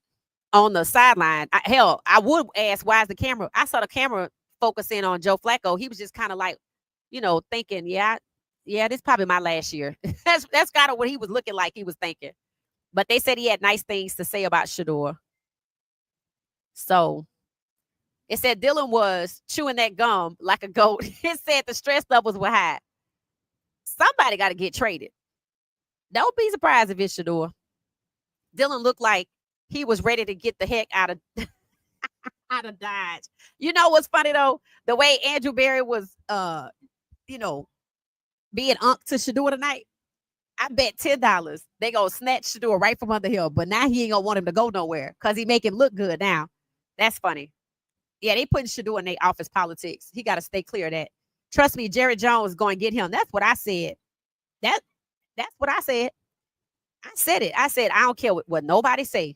Speaker 1: on the sideline. Hell, I would ask, why is the camera? I saw the camera focusing on Joe Flacco. He was just kind of like, thinking, yeah, this is probably my last year. that's kind of what he was looking like. He was thinking. But they said he had nice things to say about Shedeur. So it said Dylan was chewing that gum like a goat. It said the stress levels were high. Somebody got to get traded. Don't be surprised if it's Shedeur. Dylan looked like he was ready to get the heck out of out of Dodge. You know what's funny though? The way Andrew Berry was being unk to Shedeur tonight. I bet $10 they gonna snatch Shedeur right from under him. But now he ain't gonna want him to go nowhere because he make him look good now. That's funny. Yeah, they putting Shedeur in their office politics. He got to stay clear of that. Trust me, Jerry Jones is going to get him. That's what I said. That's what I said. I said it. I said, I don't care what nobody say.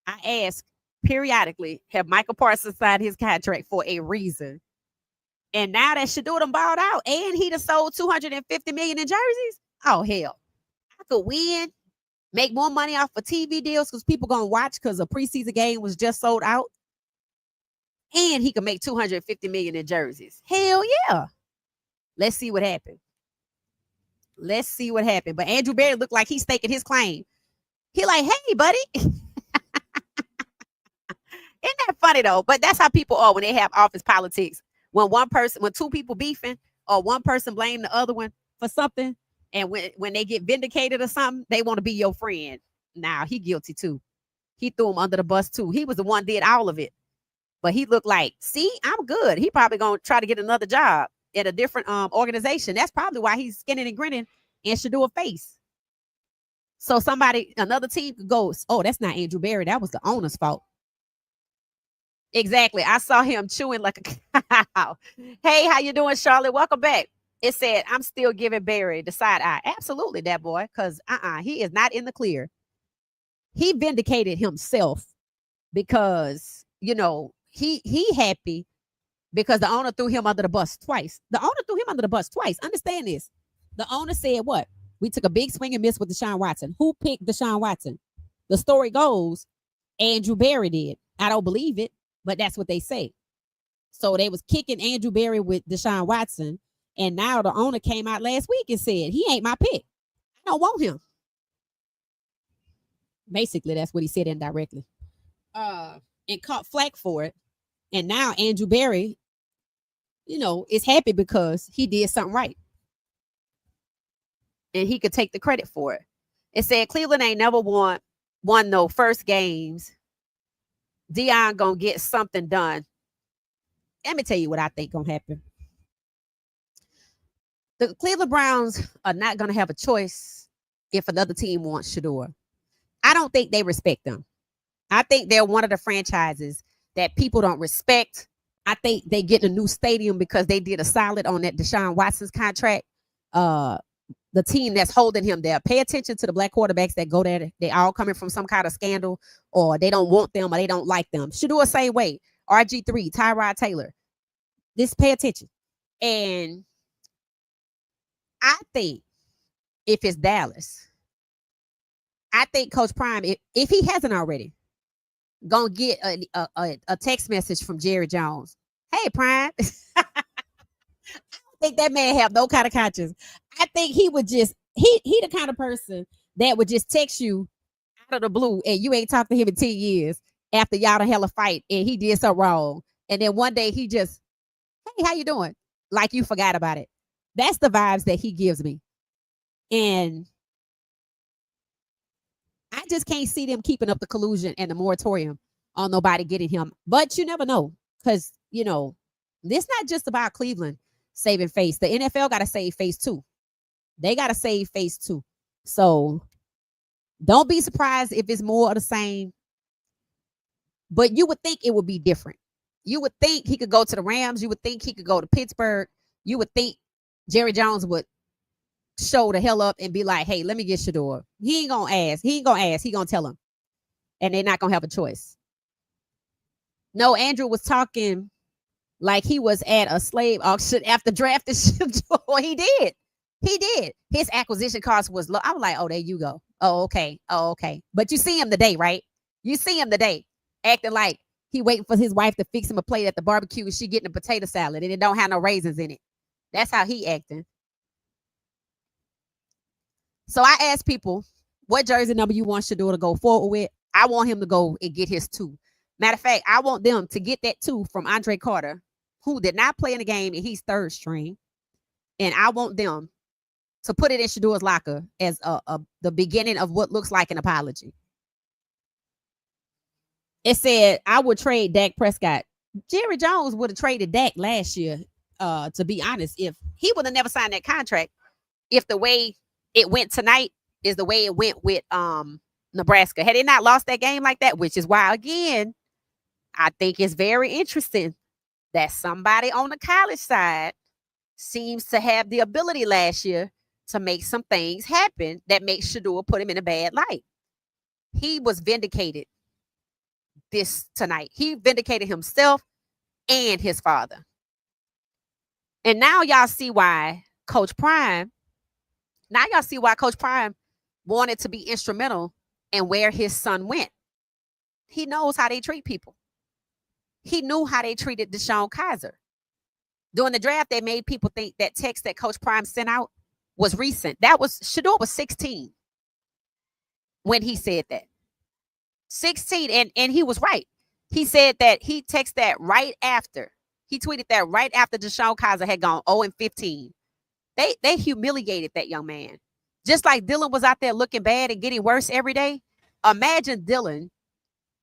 Speaker 1: I ask periodically, have Michael Parsons signed his contract for a reason? And now that Shedeur done balled out and he done sold $250 million in jerseys, oh, hell. I could win, make more money off of TV deals because people going to watch because a preseason game was just sold out. And he could make $250 million in jerseys. Hell yeah. Let's see what happens. Let's see what happens. But Andrew Berry looked like he's staking his claim. He like, hey, buddy. Isn't that funny though? But that's how people are when they have office politics. When two people beefing or one person blame the other one for something, and when they get vindicated or something, they want to be your friend. Now he guilty too. He threw him under the bus too. He was the one did all of it. But he looked like, see, I'm good. He probably gonna try to get another job at a different organization. That's probably why he's skinning and grinning and should do a face. So another team goes, oh, that's not Andrew Berry. That was the owner's fault. Exactly. I saw him chewing like a cow. Hey, how you doing, Charlotte? Welcome back. It said, I'm still giving Berry the side eye. Absolutely, that boy, because he is not in the clear. He vindicated himself because, he happy because the owner threw him under the bus twice. Understand this. The owner said what? We took a big swing and miss with Deshaun Watson. Who picked Deshaun Watson? The story goes, Andrew Berry did. I don't believe it, but that's what they say. So they was kicking Andrew Berry with Deshaun Watson, and now the owner came out last week and said, he ain't my pick. I don't want him. Basically, that's what he said indirectly. And caught flack for it. And now Andrew Berry, is happy because he did something right. And he could take the credit for it. It said Cleveland ain't never won no first games. Dion gonna get something done. Let me tell you what I think gonna happen. The Cleveland Browns are not gonna have a choice if another team wants Shedeur. I don't think they respect them. I think they're one of the franchises that people don't respect. I think they get a new stadium because they did a solid on that Deshaun Watson's contract. The team that's holding him there, pay attention to the black quarterbacks that go there. They all coming from some kind of scandal, or they don't want them, or they don't like them. Shedeur same way. RG3, Tyrod Taylor. Just pay attention. And I think if it's Dallas, I think Coach Prime, if he hasn't already, gonna get a text message from Jerry Jones. Hey, Prime. I don't think that man have no kind of conscience. I think he would just, he the kind of person that would just text you out of the blue and you ain't talked to him in 10 years after y'all done hella fight and he did something wrong. And then one day he just, hey, how you doing? Like you forgot about it. That's the vibes that he gives me. And I just can't see them keeping up the collusion and the moratorium on nobody getting him. But you never know. Because, you know, it's not just about Cleveland saving face. The NFL got to save face too. They got to save face too. So don't be surprised if it's more of the same. But you would think it would be different. You would think he could go to the Rams. You would think he could go to Pittsburgh. You would think Jerry Jones would show the hell up and be like, hey, let me get Shedeur. He ain't gonna ask. He going to tell him. And they're not going to have a choice. No, Andrew was talking like he was at a slave auction after drafting Shedeur. He did. He did. His acquisition cost was low. I was like, oh, there you go. Oh, okay. Oh, okay. But you see him today, right? You see him today acting like he waiting for his wife to fix him a plate at the barbecue and she getting a potato salad and it don't have no raisins in it. That's how he acting. So I asked people, what jersey number you want Shedeur to go forward with? I want him to go and get his 2. Matter of fact, I want them to get that 2 from Andre Carter, who did not play in the game and he's 3rd string. And I want them to put it in Shedeur's locker as the beginning of what looks like an apology. It said, I would trade Dak Prescott. Jerry Jones would have traded Dak last year, to be honest. If he would have never signed that contract, if the way it went tonight is the way it went with Nebraska. Had they not lost that game like that, which is why, again, I think it's very interesting that somebody on the college side seems to have the ability last year to make some things happen that makes Shedeur put him in a bad light. He was vindicated this tonight. He vindicated himself and his father. And now y'all see why Coach Prime wanted to be instrumental in where his son went. He knows how they treat people. He knew how they treated Deshaun Kaiser. During the draft, they made people think that text that Coach Prime sent out was recent. Shedeur was 16 when he said that. 16, and he was right. He said that he texted that right after. He tweeted that right after Deshaun Kaiser had gone 0-15. They humiliated that young man. Just like Dylan was out there looking bad and getting worse every day. Imagine Dylan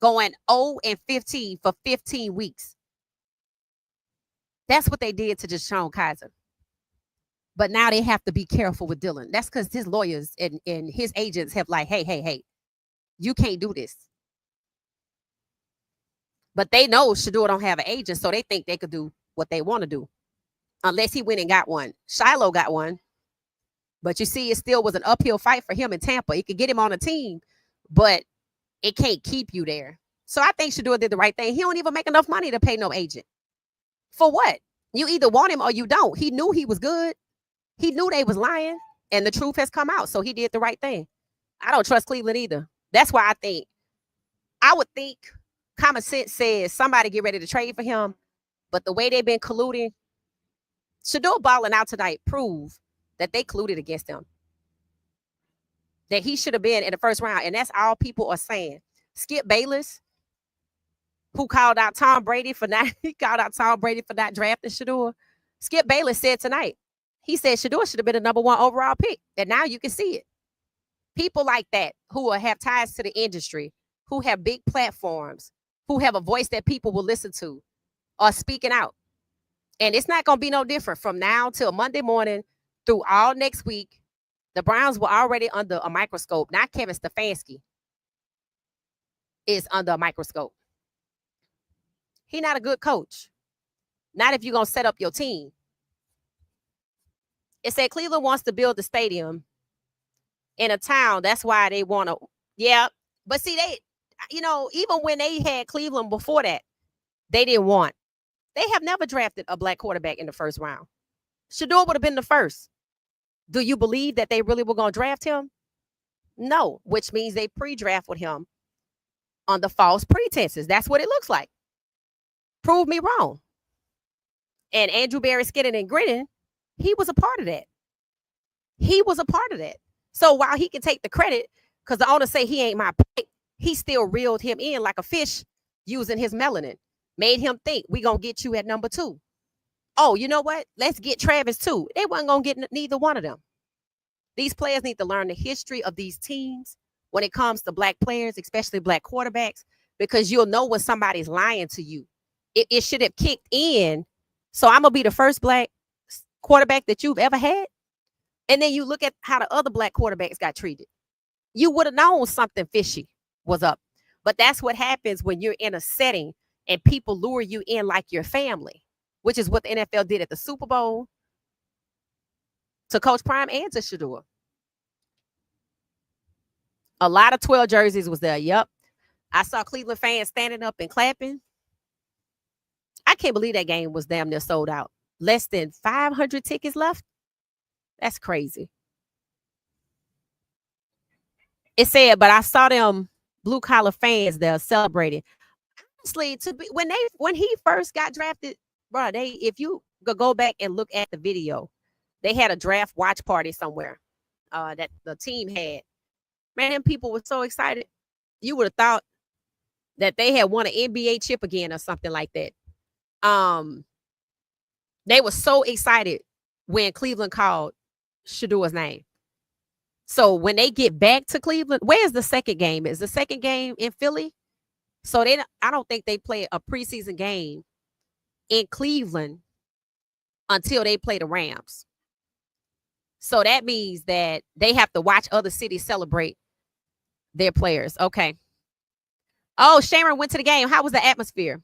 Speaker 1: going 0-15 for 15 weeks. That's what they did to Deshaun Kaiser. But now they have to be careful with Dylan. That's because his lawyers and his agents have like, hey, you can't do this. But they know Shedeur don't have an agent, so they think they could do what they want to do. Unless he went and got one. Shiloh got one. But you see, it still was an uphill fight for him in Tampa. It could get him on a team, but it can't keep you there. So I think Shedeur did the right thing. He don't even make enough money to pay no agent. For what? You either want him or you don't. He knew he was good. He knew they was lying, and the truth has come out. So he did the right thing. I don't trust Cleveland either. That's why I would think common sense says somebody get ready to trade for him. But the way they've been colluding, Shedeur balling out tonight proved that they colluded against him. That he should have been in the first round. And that's all people are saying. Skip Bayless, who called out Tom Brady for not drafting Shedeur. Skip Bayless said tonight, he said Shedeur should have been the number 1 overall pick. And now you can see it. People like that who have ties to the industry, who have big platforms, who have a voice that people will listen to, are speaking out. And it's not going to be no different from now till Monday morning through all next week. The Browns were already under a microscope. Not Kevin Stefanski is under a microscope. He's not a good coach. Not if you're going to set up your team. It said Cleveland wants to build the stadium in a town. That's why they want to. Yeah. But see, even when they had Cleveland before that, they didn't want. They have never drafted a black quarterback in the first round. Shedeur would have been the first. Do you believe that they really were going to draft him? No, which means they pre-drafted him on the false pretenses. That's what it looks like. Prove me wrong. And Andrew Berry skinning and grinning, he was a part of that. He was a part of that. So while he can take the credit, because the owner say he ain't my pick, he still reeled him in like a fish using his melanin. Made him think we gonna get you at number 2. Oh, you know what? Let's get Travis too. They wasn't gonna get neither one of them. These players need to learn the history of these teams when it comes to black players, especially black quarterbacks, because you'll know when somebody's lying to you. It should have kicked in. So I'm gonna be the first black quarterback that you've ever had. And then you look at how the other black quarterbacks got treated. You would have known something fishy was up. But that's what happens when you're in a setting and people lure you in like your family, which is what the NFL did at the Super Bowl to Coach Prime and to Shedeur. A lot of 12 jerseys was there. Yep. I saw Cleveland fans standing up and clapping. I can't believe that game was damn near sold out. Less than 500 tickets left. That's crazy. It said, but I saw them blue collar fans there celebrating. Honestly, when he first got drafted, bro, if you go back and look at the video, they had a draft watch party somewhere that the team had. Man, them people were so excited. You would have thought that they had won an NBA chip again or something like that. They were so excited when Cleveland called Shedeur's name. So when they get back to Cleveland, where's the second game? Is the second game in Philly? So I don't think they play a preseason game in Cleveland until they play the Rams. So that means that they have to watch other cities celebrate their players. Okay. Oh, Sharon went to the game. How was the atmosphere?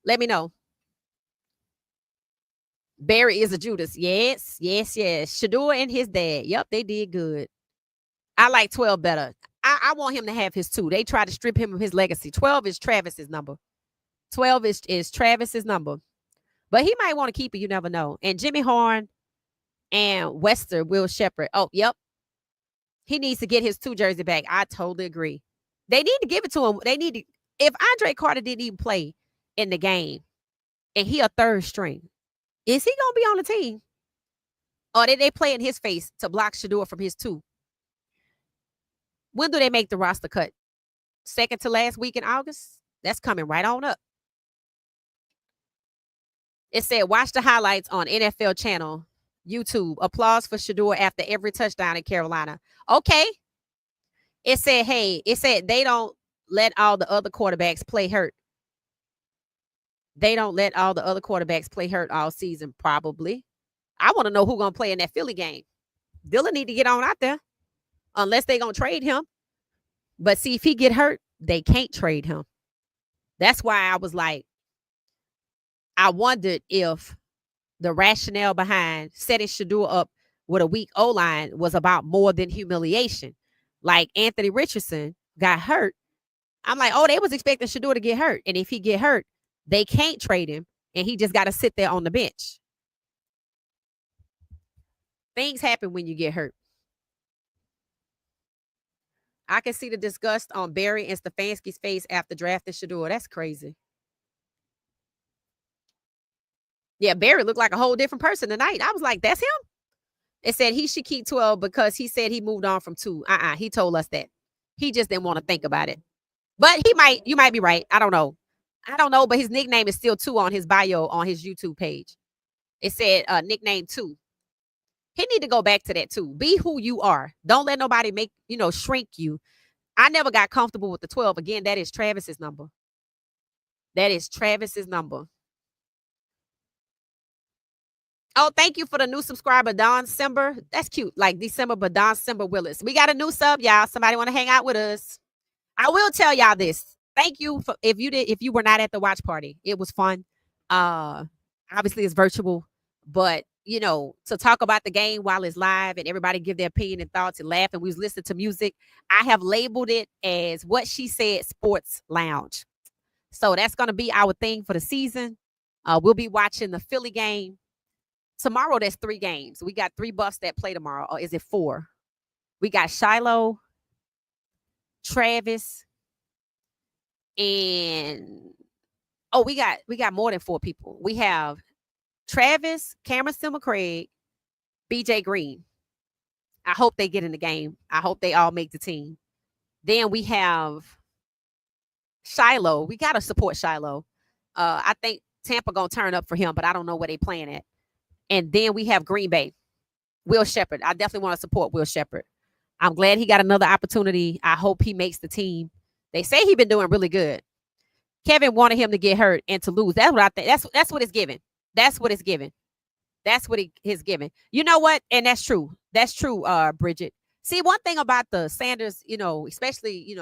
Speaker 1: Let me know. Barry is a Judas. Yes. Shedeur and his dad. Yep, they did good. I like 12 better. I want him to have his 2. They tried to strip him of his legacy. 12 is Travis's number. 12 is Travis's number. But he might want to keep it. You never know. And Jimmy Horn and Wester, Will Shepherd. Oh, yep. He needs to get his 2 jersey back. I totally agree. They need to give it to him. If Andre Carter didn't even play in the game and he a third string, is he going to be on the team? Or did they play in his face to block Shedeur from his 2? When do they make the roster cut? Second to last week in August? That's coming right on up. It said, watch the highlights on NFL channel, YouTube. Applause for Shedeur after every touchdown in Carolina. Okay. It said they don't let all the other quarterbacks play hurt. They don't let all the other quarterbacks play hurt all season, probably. I want to know who's going to play in that Philly game. Dillon need to get on out there unless they're going to trade him. But see, if he get hurt, they can't trade him. That's why I was like, I wondered if the rationale behind setting Shedeur up with a weak O-line was about more than humiliation. Like Anthony Richardson got hurt. I'm like, oh, they was expecting Shedeur to get hurt. And if he get hurt, they can't trade him. And he just got to sit there on the bench. Things happen when you get hurt. I can see the disgust on Barry and Stefanski's face after drafting Shedeur. That's crazy. Yeah, Barry looked like a whole different person tonight. I was like, that's him? It said he should keep 12 because he said he moved on from 2. He told us that. He just didn't want to think about it. But you might be right. I don't know, but his nickname is still 2 on his bio on his YouTube page. It said nickname 2. He need to go back to that too. Be who you are. Don't let nobody make, shrink you. I never got comfortable with the 12. Again, that is Travis's number. Oh, thank you for the new subscriber, Don Simber. That's cute. Like December, but Don Simber Willis. We got a new sub, y'all. Somebody want to hang out with us. I will tell y'all this. Thank you for if you were not at the watch party. It was fun. Obviously it's virtual, but to talk about the game while it's live and everybody give their opinion and thoughts and laugh and we was listening to music. I have labeled it as What She Said Sports Lounge. So that's going to be our thing for the season. We'll be watching the Philly game. Tomorrow, there's 3 games. We got 3 buffs that play tomorrow. Or is it 4? We got Shiloh, Travis, and we got more than 4 people. We have Travis, Cameron Craig, BJ Green. I hope they get in the game. I hope they all make the team. Then we have Shiloh. We got to support Shiloh. I think Tampa going to turn up for him, but I don't know where they playing at. And then we have Green Bay. Will Shepherd. I definitely want to support Will Shepherd. I'm glad he got another opportunity. I hope he makes the team. They say he's been doing really good. Kevin wanted him to get hurt and to lose. That's what I think. That's what it's given. That's what it's given. That's what he's given. You know what? And that's true. That's true, Bridget. See, one thing about the Sanders, especially,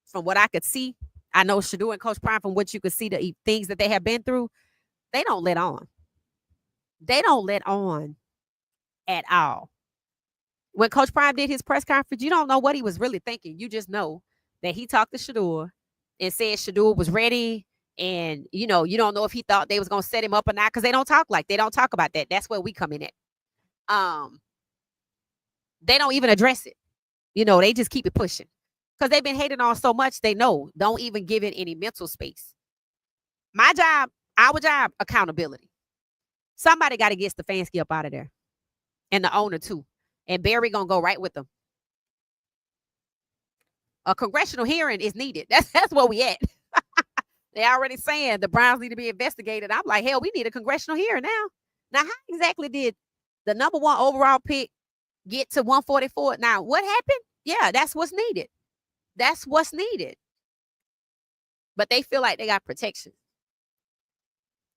Speaker 1: from what I could see, I know Shedeur and Coach Prime, from what you could see, the things that they have been through, they don't let on. They don't let on at all. When Coach Prime did his press conference, you don't know what he was really thinking. You just know that he talked to Shedeur and said Shedeur was ready. And, you don't know if he thought they was going to set him up or not, because they don't talk about that. That's where we come in at. They don't even address it. They just keep it pushing because they've been hating on so much. They know, don't even give it any mental space. My job, our job, accountability. Somebody got to get Stefanski up out of there, and the owner too. And Barry going to go right with them. A congressional hearing is needed. That's where we at. They already saying the Browns need to be investigated. I'm like, hell, we need a congressional hearing now. Now, how exactly did the number 1 overall pick get to 144? Now, what happened? Yeah, that's what's needed. That's what's needed. But they feel like they got protection.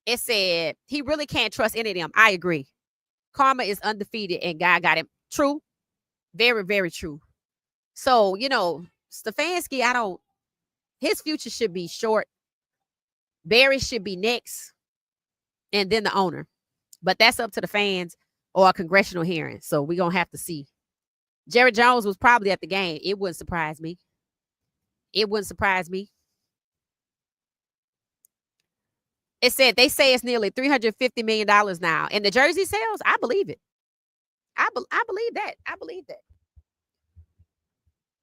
Speaker 1: It said he really can't trust any of them. I agree. Karma is undefeated and God got him. True. Very, very true. So, Stefanski, his future should be short. Barry should be next, and then the owner. But that's up to the fans or a congressional hearing. So we're going to have to see. Jerry Jones was probably at the game. It wouldn't surprise me. It wouldn't surprise me. It said they say it's nearly $350 million now. And the jersey sales, I believe it. I believe that. I believe that.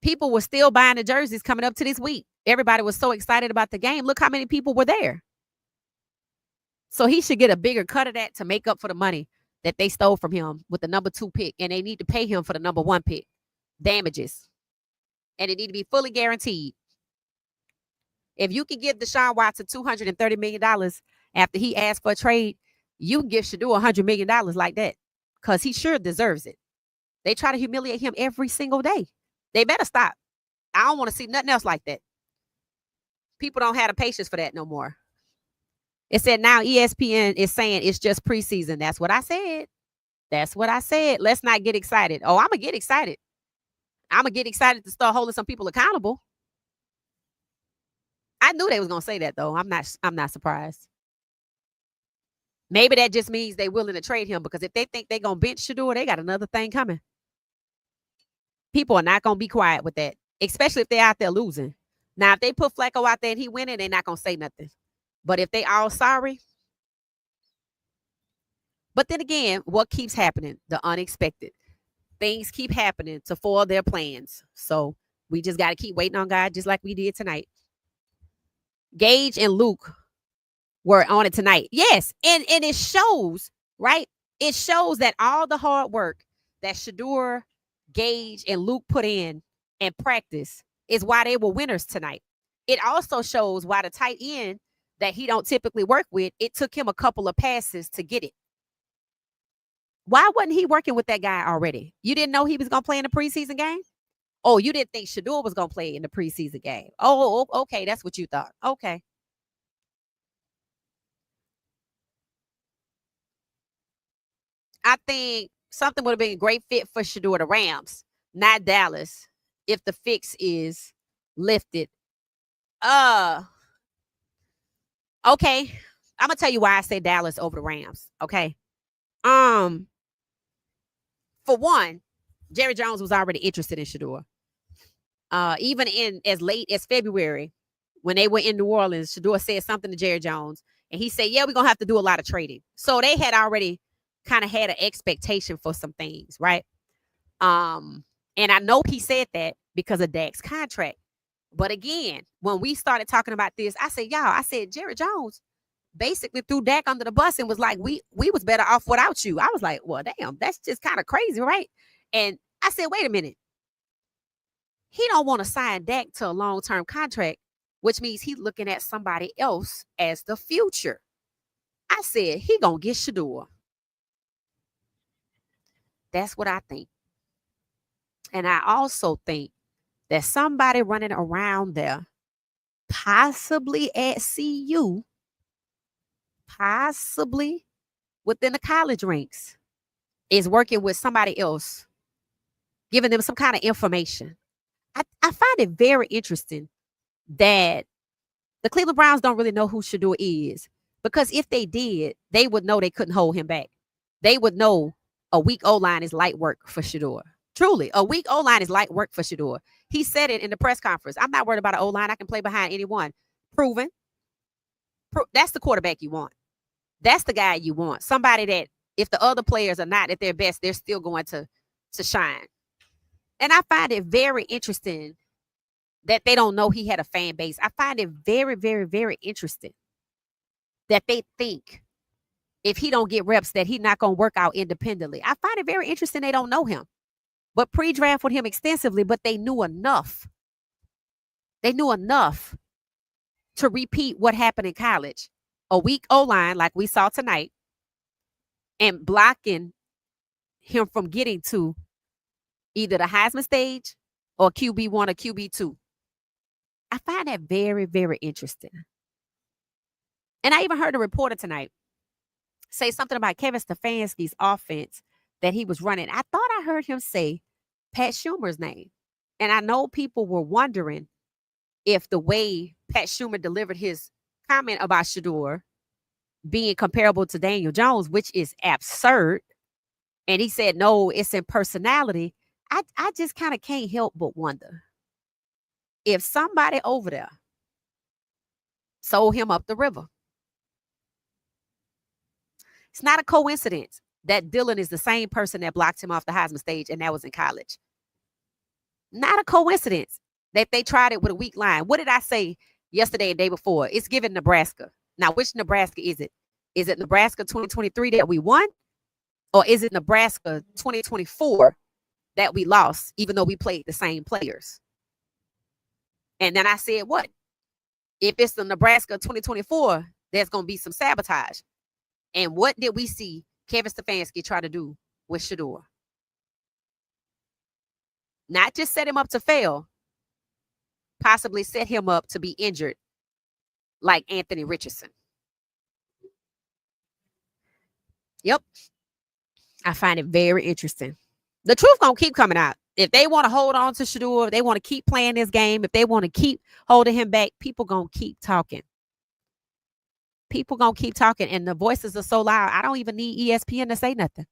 Speaker 1: People were still buying the jerseys coming up to this week. Everybody was so excited about the game. Look how many people were there. So he should get a bigger cut of that to make up for the money that they stole from him with the number 2 pick. And they need to pay him for the number 1 pick. Damages. And it need to be fully guaranteed. If you can give Deshaun Watson $230 million after he asked for a trade, you can give Shedeur $100 million like that. Because he sure deserves it. They try to humiliate him every single day. They better stop. I don't want to see nothing else like that. People don't have the patience for that no more. It said now ESPN is saying it's just preseason. That's what I said. That's what I said. Let's not get excited. Oh, I'm going to get excited. I'm going to get excited to start holding some people accountable. I knew they was going to say that, though. I'm not surprised. Maybe that just means they're willing to trade him, because if they think they're going to bench Shedeur, they got another thing coming. People are not going to be quiet with that, especially if they're out there losing. Now, if they put Flacco out there and he winning, they're not going to say nothing. But if they all sorry. But then again, what keeps happening? The unexpected. Things keep happening to foil their plans. So we just got to keep waiting on God, just like we did tonight. Gage and Luke were on it tonight. Yes. And it shows, right? It shows that all the hard work that Shedeur, Gage, and Luke put in and practice is why they were winners tonight. It also shows why the tight end that he don't typically work with, it took him a couple of passes to get it. Why wasn't he working with that guy already? You didn't know he was going to play in the preseason game? Oh, you didn't think Shedeur was going to play in the preseason game. Oh, okay. That's what you thought. Okay. I think something would have been a great fit for Shedeur, the Rams, not Dallas, if the fix is lifted. Okay. I'm going to tell you why I say Dallas over the Rams. Okay. For one, Jerry Jones was already interested in Shedeur. Even in as late as February, when they were in New Orleans, Shedeur said something to Jerry Jones, and he said, yeah, we're going to have to do a lot of trading. So they had already kind of had an expectation for some things, right? And I know he said that because of Dak's contract. But again, when we started talking about this, I said, Jerry Jones basically threw Dak under the bus and was like, we was better off without you. I was like, well, damn, that's just kind of crazy, right? And I said, wait a minute. He don't want to sign Dak to a long-term contract which means he's looking at somebody else as the future. I said, he gonna get Shedeur. That's what I think. And I also think that somebody running around there, possibly at CU, possibly within the college ranks, is working with somebody else, giving them some kind of information. I find it very interesting that the Cleveland Browns don't really know who Shedeur is, because if they did, they would know they couldn't hold him back. They would know a weak O-line is light work for Shedeur. Truly, a weak O-line is light work for Shedeur. He said it in the press conference. I'm not worried about an O-line. I can play behind anyone. Proven. That's the quarterback you want. That's the guy you want. Somebody that, if the other players are not at their best, they're still going to shine. And I find it very interesting that they don't know he had a fan base. I find it very, very, very interesting that they think if he don't get reps that he's not going to work out independently. I find it very interesting they don't know him. But pre-draft with him extensively, but they knew enough. They knew enough to repeat what happened in college. A weak O-line like we saw tonight, and blocking him from getting to either the Heisman stage or QB1 or QB2. I find that very, very interesting. And I even heard a reporter tonight say something about Kevin Stefanski's offense that he was running. I thought I heard him say Pat Schumer's name. And I know people were wondering if the way Pat Schumer delivered his comment about Shedeur being comparable to Daniel Jones, which is absurd. And he said, no, it's in personality. I just kind of can't help but wonder if somebody over there sold him up the river. It's not a coincidence that Dylan is the same person that blocked him off the Heisman stage, and that was in college. Not a coincidence that they tried it with a weak line. What did I say yesterday and day before? It's given Nebraska. Now, which Nebraska is it? Is it Nebraska 2023 that we won? Or is it Nebraska 2024 that we lost, even though we played the same players? And then I said, what? If it's the Nebraska 2024, there's going to be some sabotage. And what did we see Kevin Stefanski try to do with Shedeur? Not just set him up to fail, possibly set him up to be injured like Anthony Richardson. Yep. I find it very interesting. The truth gonna keep coming out. If they want to hold on to Shedeur, they want to keep playing this game, if they want to keep holding him back, people gonna keep talking. People gonna keep talking, and the voices are so loud. I don't even need ESPN to say nothing.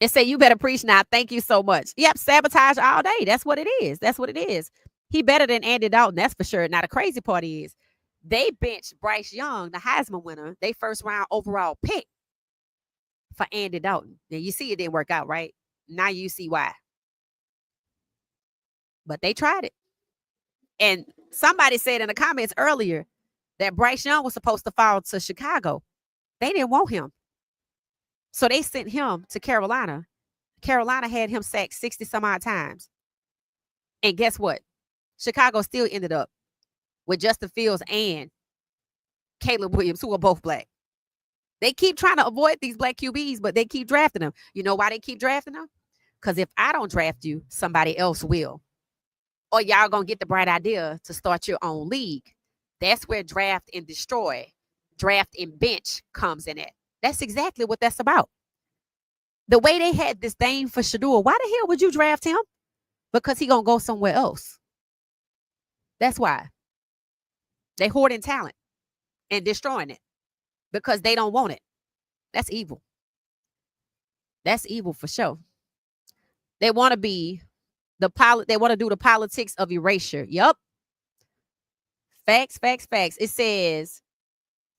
Speaker 1: It say, you better preach now. Thank you so much. Yep, sabotage all day. That's what it is. That's what it is. He better than Andy Dalton, that's for sure. Now, the crazy part is they benched Bryce Young, the Heisman winner, they first round overall pick for Andy Dalton. Now, you see it didn't work out, right? Now you see why. But they tried it. And somebody said in the comments earlier that Bryce Young was supposed to fall to Chicago. They didn't want him. So they sent him to Carolina. Carolina had him sacked 60 some odd times. And guess what? Chicago still ended up with Justin Fields and Caleb Williams, who are both black. They keep trying to avoid these black QBs, but they keep drafting them. You know why they keep drafting them? Because if I don't draft you, somebody else will. Or y'all going to get the bright idea to start your own league. That's where draft and destroy, draft and bench comes in at. That's exactly what that's about. The way they had this thing for Shedeur, why the hell would you draft him? Because he going to go somewhere else. That's why. They hoarding talent and destroying it because they don't want it. That's evil. That's evil for sure. They want to be they want to do the politics of erasure. Yup. Facts, facts, facts. It says,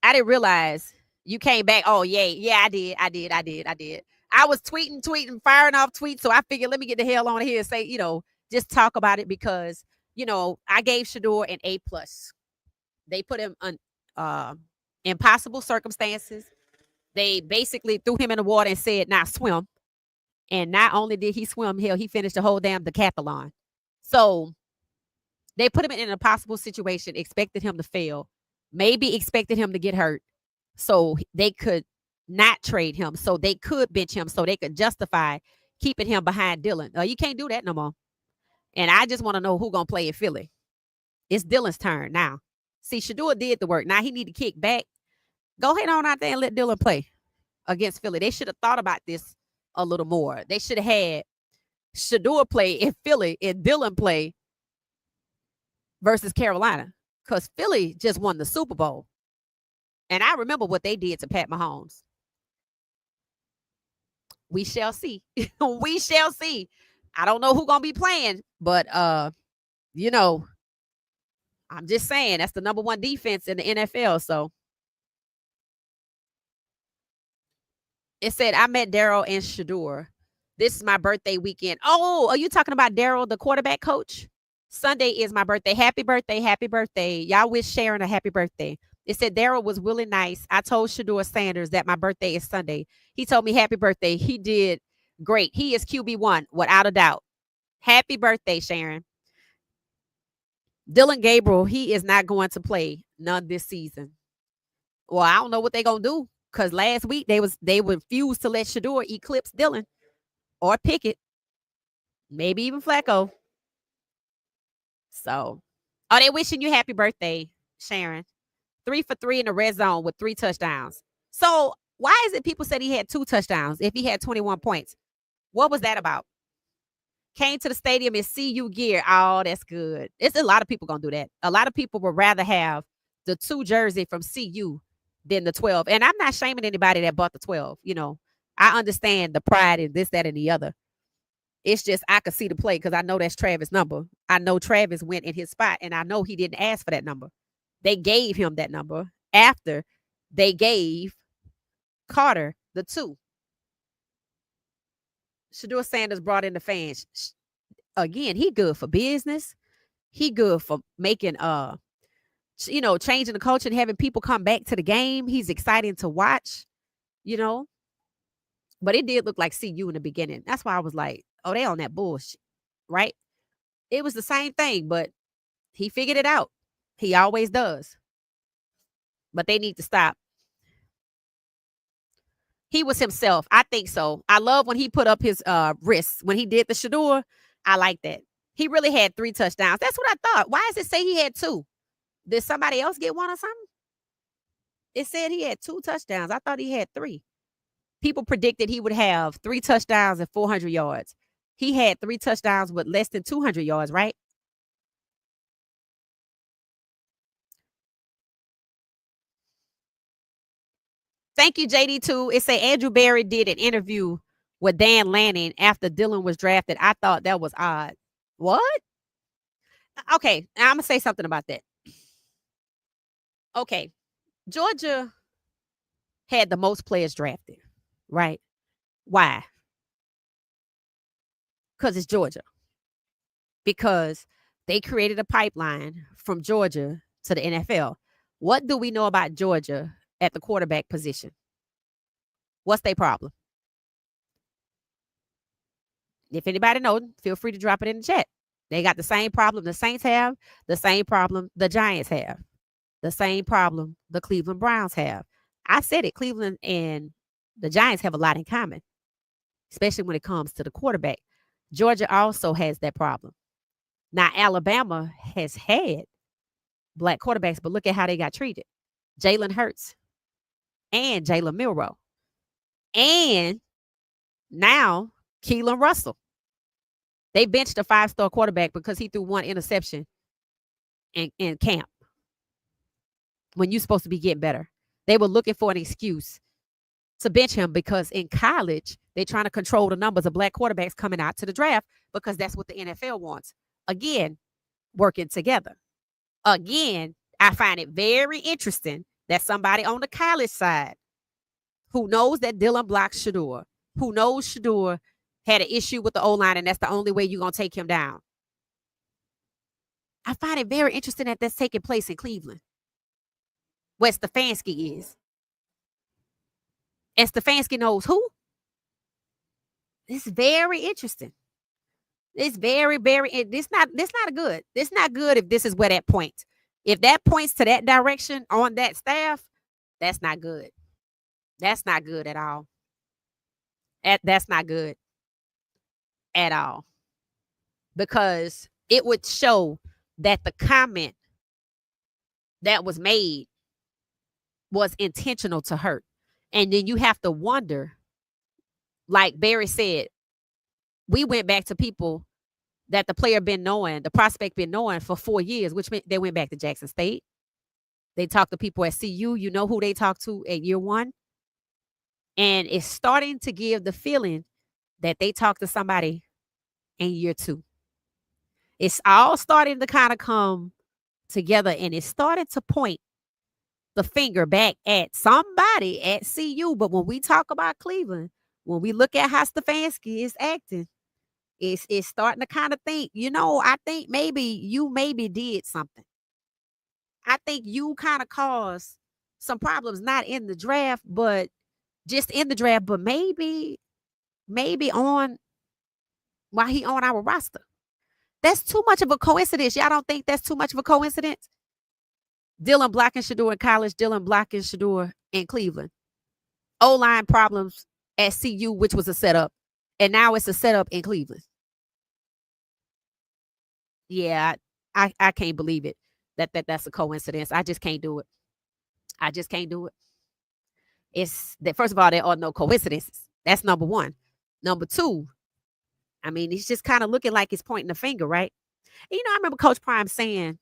Speaker 1: I didn't realize you came back. Oh, yeah, I did. I was tweeting, firing off tweets. So I figured, let me get the hell on here and say, just talk about it because, I gave Shedeur an A+. They put him on impossible circumstances. They basically threw him in the water and said, now swim. And not only did he swim, hell, he finished the whole damn decathlon. So they put him in an impossible situation, expected him to fail, maybe expected him to get hurt. So they could not trade him. So they could bench him. So they could justify keeping him behind Dylan. You can't do that no more. And I just want to know who's going to play in Philly. It's Dylan's turn now. See, Shedeur did the work. Now he need to kick back. Go ahead on out there and let Dylan play against Philly. They should have thought about this a little more. They should have had Shedeur play in Philly and Dylan play versus Carolina, because Philly just won the Super Bowl. And I remember what they did to Pat Mahomes. We shall see. We shall see. I don't know who's going to be playing, but, you know, I'm just saying that's the number one defense in the NFL. So it said, I met Daryl and Shedeur. This is my birthday weekend. Oh, are you talking about Daryl, the quarterback coach? Sunday is my birthday. Happy birthday. Happy birthday. Y'all wish Sharon a happy birthday. It said Daryl was really nice. I told Shedeur Sanders that my birthday is Sunday. He told me happy birthday. He did great. He is QB1 without a doubt. Happy birthday, Sharon. Dylan Gabriel, he is not going to play none this season. Well, I don't know what they're going to do, because last week they refused to let Shedeur eclipse Dylan or Pickett, maybe even Flacco. So, oh, they wishing you happy birthday, Sharon. 3 for 3 in the red zone with 3 touchdowns. So why is it people said he had 2 touchdowns if he had 21 points? What was that about? Came to the stadium in CU gear. Oh, that's good. It's a lot of people going to do that. A lot of people would rather have the 2 jersey from CU than the 12. And I'm not shaming anybody that bought the 12. You know, I understand the pride in this, that, and the other. It's just I could see the play because I know that's Travis' number. I know Travis went in his spot, and I know he didn't ask for that number. They gave him that number after they gave Carter the 2. Shedeur Sanders brought in the fans. Again, he good for business. He good for making changing the culture and having people come back to the game. He's exciting to watch, you know. But it did look like CU in the beginning. That's why I was like, oh, they on that bullshit, right? It was the same thing, but he figured it out. He always does. But they need to stop. He was himself. I think so. I love when he put up his wrists. When he did the Shedeur, I like that. He really had 3 touchdowns. That's what I thought. Why does it say he had 2? Did somebody else get 1 or something? It said he had 2 touchdowns. I thought he had 3. People predicted he would have 3 touchdowns and 400 yards. He had 3 touchdowns with less than 200 yards, right? Thank you, JD2. It say Andrew Berry did an interview with Dan Lanning after Dylan was drafted. I thought that was odd. What? Okay, I'm going to say something about that. Okay, Georgia had the most players drafted, right? Why? Because it's Georgia. Because they created a pipeline from Georgia to the NFL. What do we know about Georgia at the quarterback position? What's their problem? If anybody knows, feel free to drop it in the chat. They got the same problem the Saints have, the same problem the Giants have, the same problem the Cleveland Browns have. I said it, Cleveland and the Giants have a lot in common, especially when it comes to the quarterback. Georgia also has that problem. Now, Alabama has had black quarterbacks, but look at how they got treated. Jalen Hurts and Jalen Milroe. And now Keelan Russell. They benched a 5-star quarterback because he threw 1 interception in camp when you're supposed to be getting better. They were looking for an excuse to bench him because in college, they're trying to control the numbers of black quarterbacks coming out to the draft because that's what the NFL wants. Again, working together. Again, I find it very interesting that somebody on the college side who knows that Dylan blocks Shedeur, who knows Shedeur had an issue with the O-line and that's the only way you're going to take him down. I find it very interesting that that's taking place in Cleveland, where Stefanski is. And Stefanski knows who? It's very interesting. It's very, very. This not. This not good. This not good. If this is where that points. If that points to that direction on that staff, that's not good. That's not good at all. That's not good at all, because it would show that the comment that was made was intentional to hurt. And then you have to wonder, like Barry said, we went back to people that the player been knowing, the prospect been knowing for 4 years, which meant they went back to Jackson State. They talked to people at CU. You know who they talked to at year one. And it's starting to give the feeling that they talked to somebody in year two. It's all starting to kind of come together, and it's starting to point the finger back at somebody at CU. But when we talk about Cleveland, when we look at how Stefanski is acting, it's starting to kind of think, I think maybe you did something. I think you kind of caused some problems, not in the draft, but just in the draft, but maybe on while he on our roster. That's too much of a coincidence. Y'all don't think that's too much of a coincidence? Dylan blocking Shedeur in college, Dylan blocking Shedeur in Cleveland. O-line problems at CU, which was a setup, and now it's a setup in Cleveland. Yeah, I can't believe it. That's a coincidence. I just can't do it. I just can't do it. It's that, first of all, there are no coincidences. That's number one. Number two, I mean, it's just kind of looking like it's pointing the finger, right? And, I remember Coach Prime saying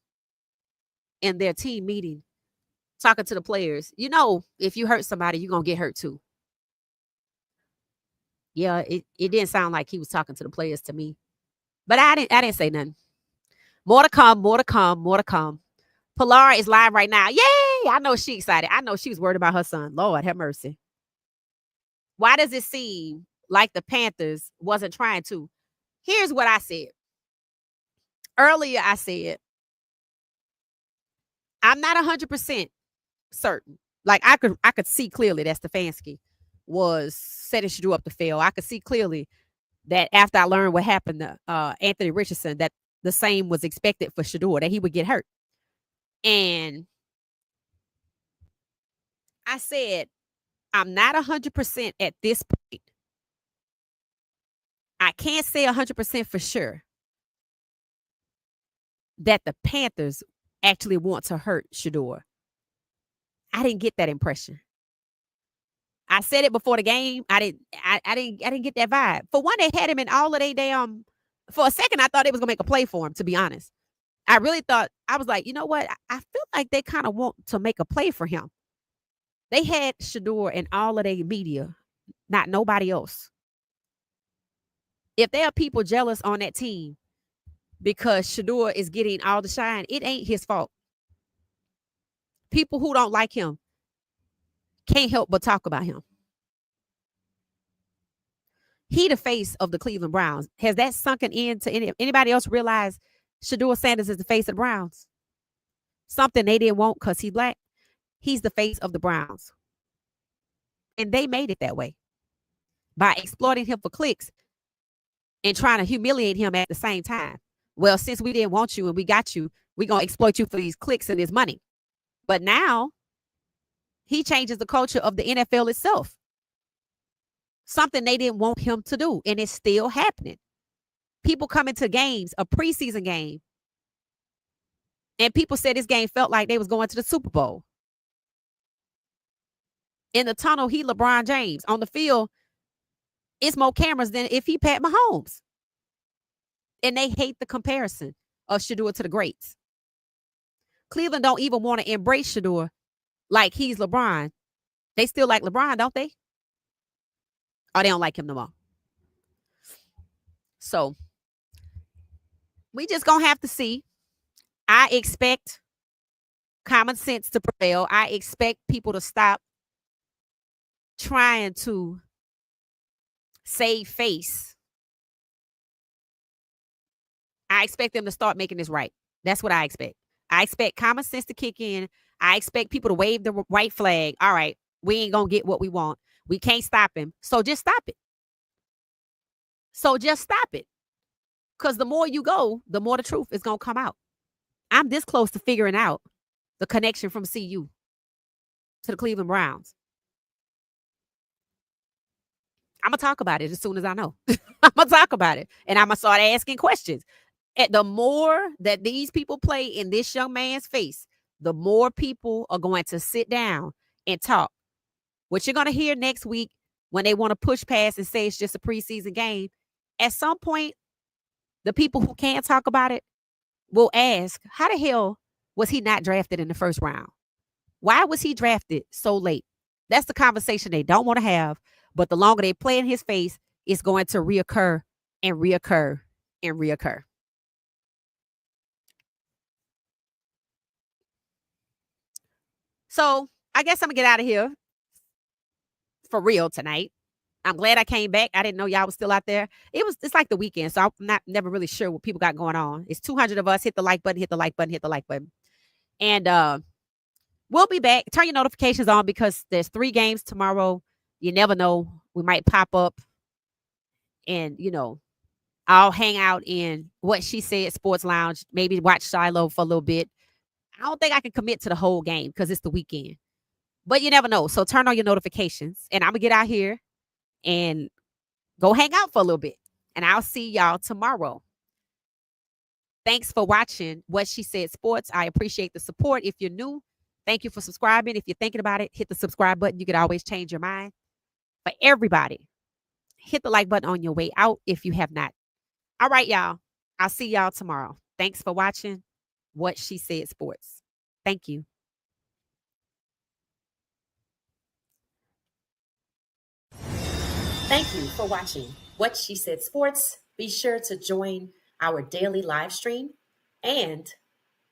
Speaker 1: in their team meeting, talking to the players, if you hurt somebody, you're going to get hurt too. Yeah, it didn't sound like he was talking to the players to me. But I didn't say nothing. More to come, more to come, more to come. Pilar is live right now. Yay! I know she's excited. I know she was worried about her son. Lord have mercy. Why does it seem like the Panthers wasn't trying to? Here's what I said. Earlier I said, I'm not 100% certain. Like I could see clearly that Stefanski was setting Shedeur up to fail. I could see clearly that after I learned what happened to Anthony Richardson, that the same was expected for Shedeur, that he would get hurt. And I said, I'm not 100% at this point. I can't say 100% for sure that the Panthers actually want to hurt Shedeur. I didn't get that impression. I said it before the game. I didn't get that vibe. For one, they had him in all of their damn. For a second, I thought they was gonna make a play for him. To be honest, I really thought, I was like, you know what? I feel like they kind of want to make a play for him. They had Shedeur in all of their media, not nobody else. If there are people jealous on that team because Shedeur is getting all the shine, it ain't his fault. People who don't like him can't help but talk about him. He the face of the Cleveland Browns. Has that sunken into anybody else realize Shedeur Sanders is the face of the Browns? Something they didn't want because he's black. He's the face of the Browns. And they made it that way by exploiting him for clicks and trying to humiliate him at the same time. Well, since we didn't want you and we got you, we're going to exploit you for these clicks and this money. But now he changes the culture of the NFL itself. Something they didn't want him to do, and it's still happening. People come into games, a preseason game, and people said this game felt like they was going to the Super Bowl. In the tunnel, he LeBron James. On the field, it's more cameras than if he Pat Mahomes. And they hate the comparison of Shedeur to the greats. Cleveland don't even want to embrace Shedeur like he's LeBron. They still like LeBron, don't they? Or they don't like him no more. So we just gonna have to see. I expect common sense to prevail. I expect people to stop trying to save face. I expect them to start making this right. That's what I expect. I expect common sense to kick in. I expect people to wave the white flag. All right, we ain't gonna get what we want. We can't stop him. So just stop it. So just stop it. Because the more you go, the more the truth is going to come out. I'm this close to figuring out the connection from CU to the Cleveland Browns. I'm going to talk about it as soon as I know. I'm going to talk about it. And I'm going to start asking questions. And the more that these people play in this young man's face, the more people are going to sit down and talk. What you're going to hear next week when they want to push past and say it's just a preseason game, at some point, the people who can't talk about it will ask, how the hell was he not drafted in the first round? Why was he drafted so late? That's the conversation they don't want to have. But the longer they play in his face, it's going to reoccur and reoccur and reoccur. So I guess I'm going to get out of here for real tonight. I'm glad I came back. I didn't know y'all was still out there. It's like the weekend, so I'm never really sure what people got going on. It's 200 of us. Hit the like button, hit the like button, hit the like button. And we'll be back. Turn your notifications on because there's 3 games tomorrow. You never know. We might pop up and, I'll hang out in What She Said Sports Lounge, maybe watch Shiloh for a little bit. I don't think I can commit to the whole game because it's the weekend. But you never know. So turn on your notifications and I'm going to get out here and go hang out for a little bit. And I'll see y'all tomorrow. Thanks for watching What She Said Sports. I appreciate the support. If you're new, thank you for subscribing. If you're thinking about it, hit the subscribe button. You could always change your mind. For everybody, hit the like button on your way out if you have not. All right, y'all. I'll see y'all tomorrow. Thanks for watching What She Said Sports. Thank you. Thank you for watching What She Said Sports. Be sure to join our daily live stream and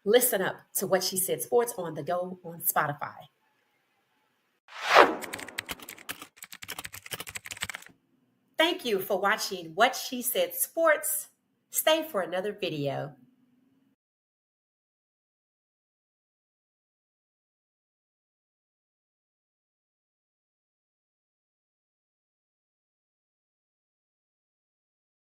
Speaker 1: listen up to What She Said Sports on the go on Spotify. Thank you for watching What She Said Sports. Stay for another video.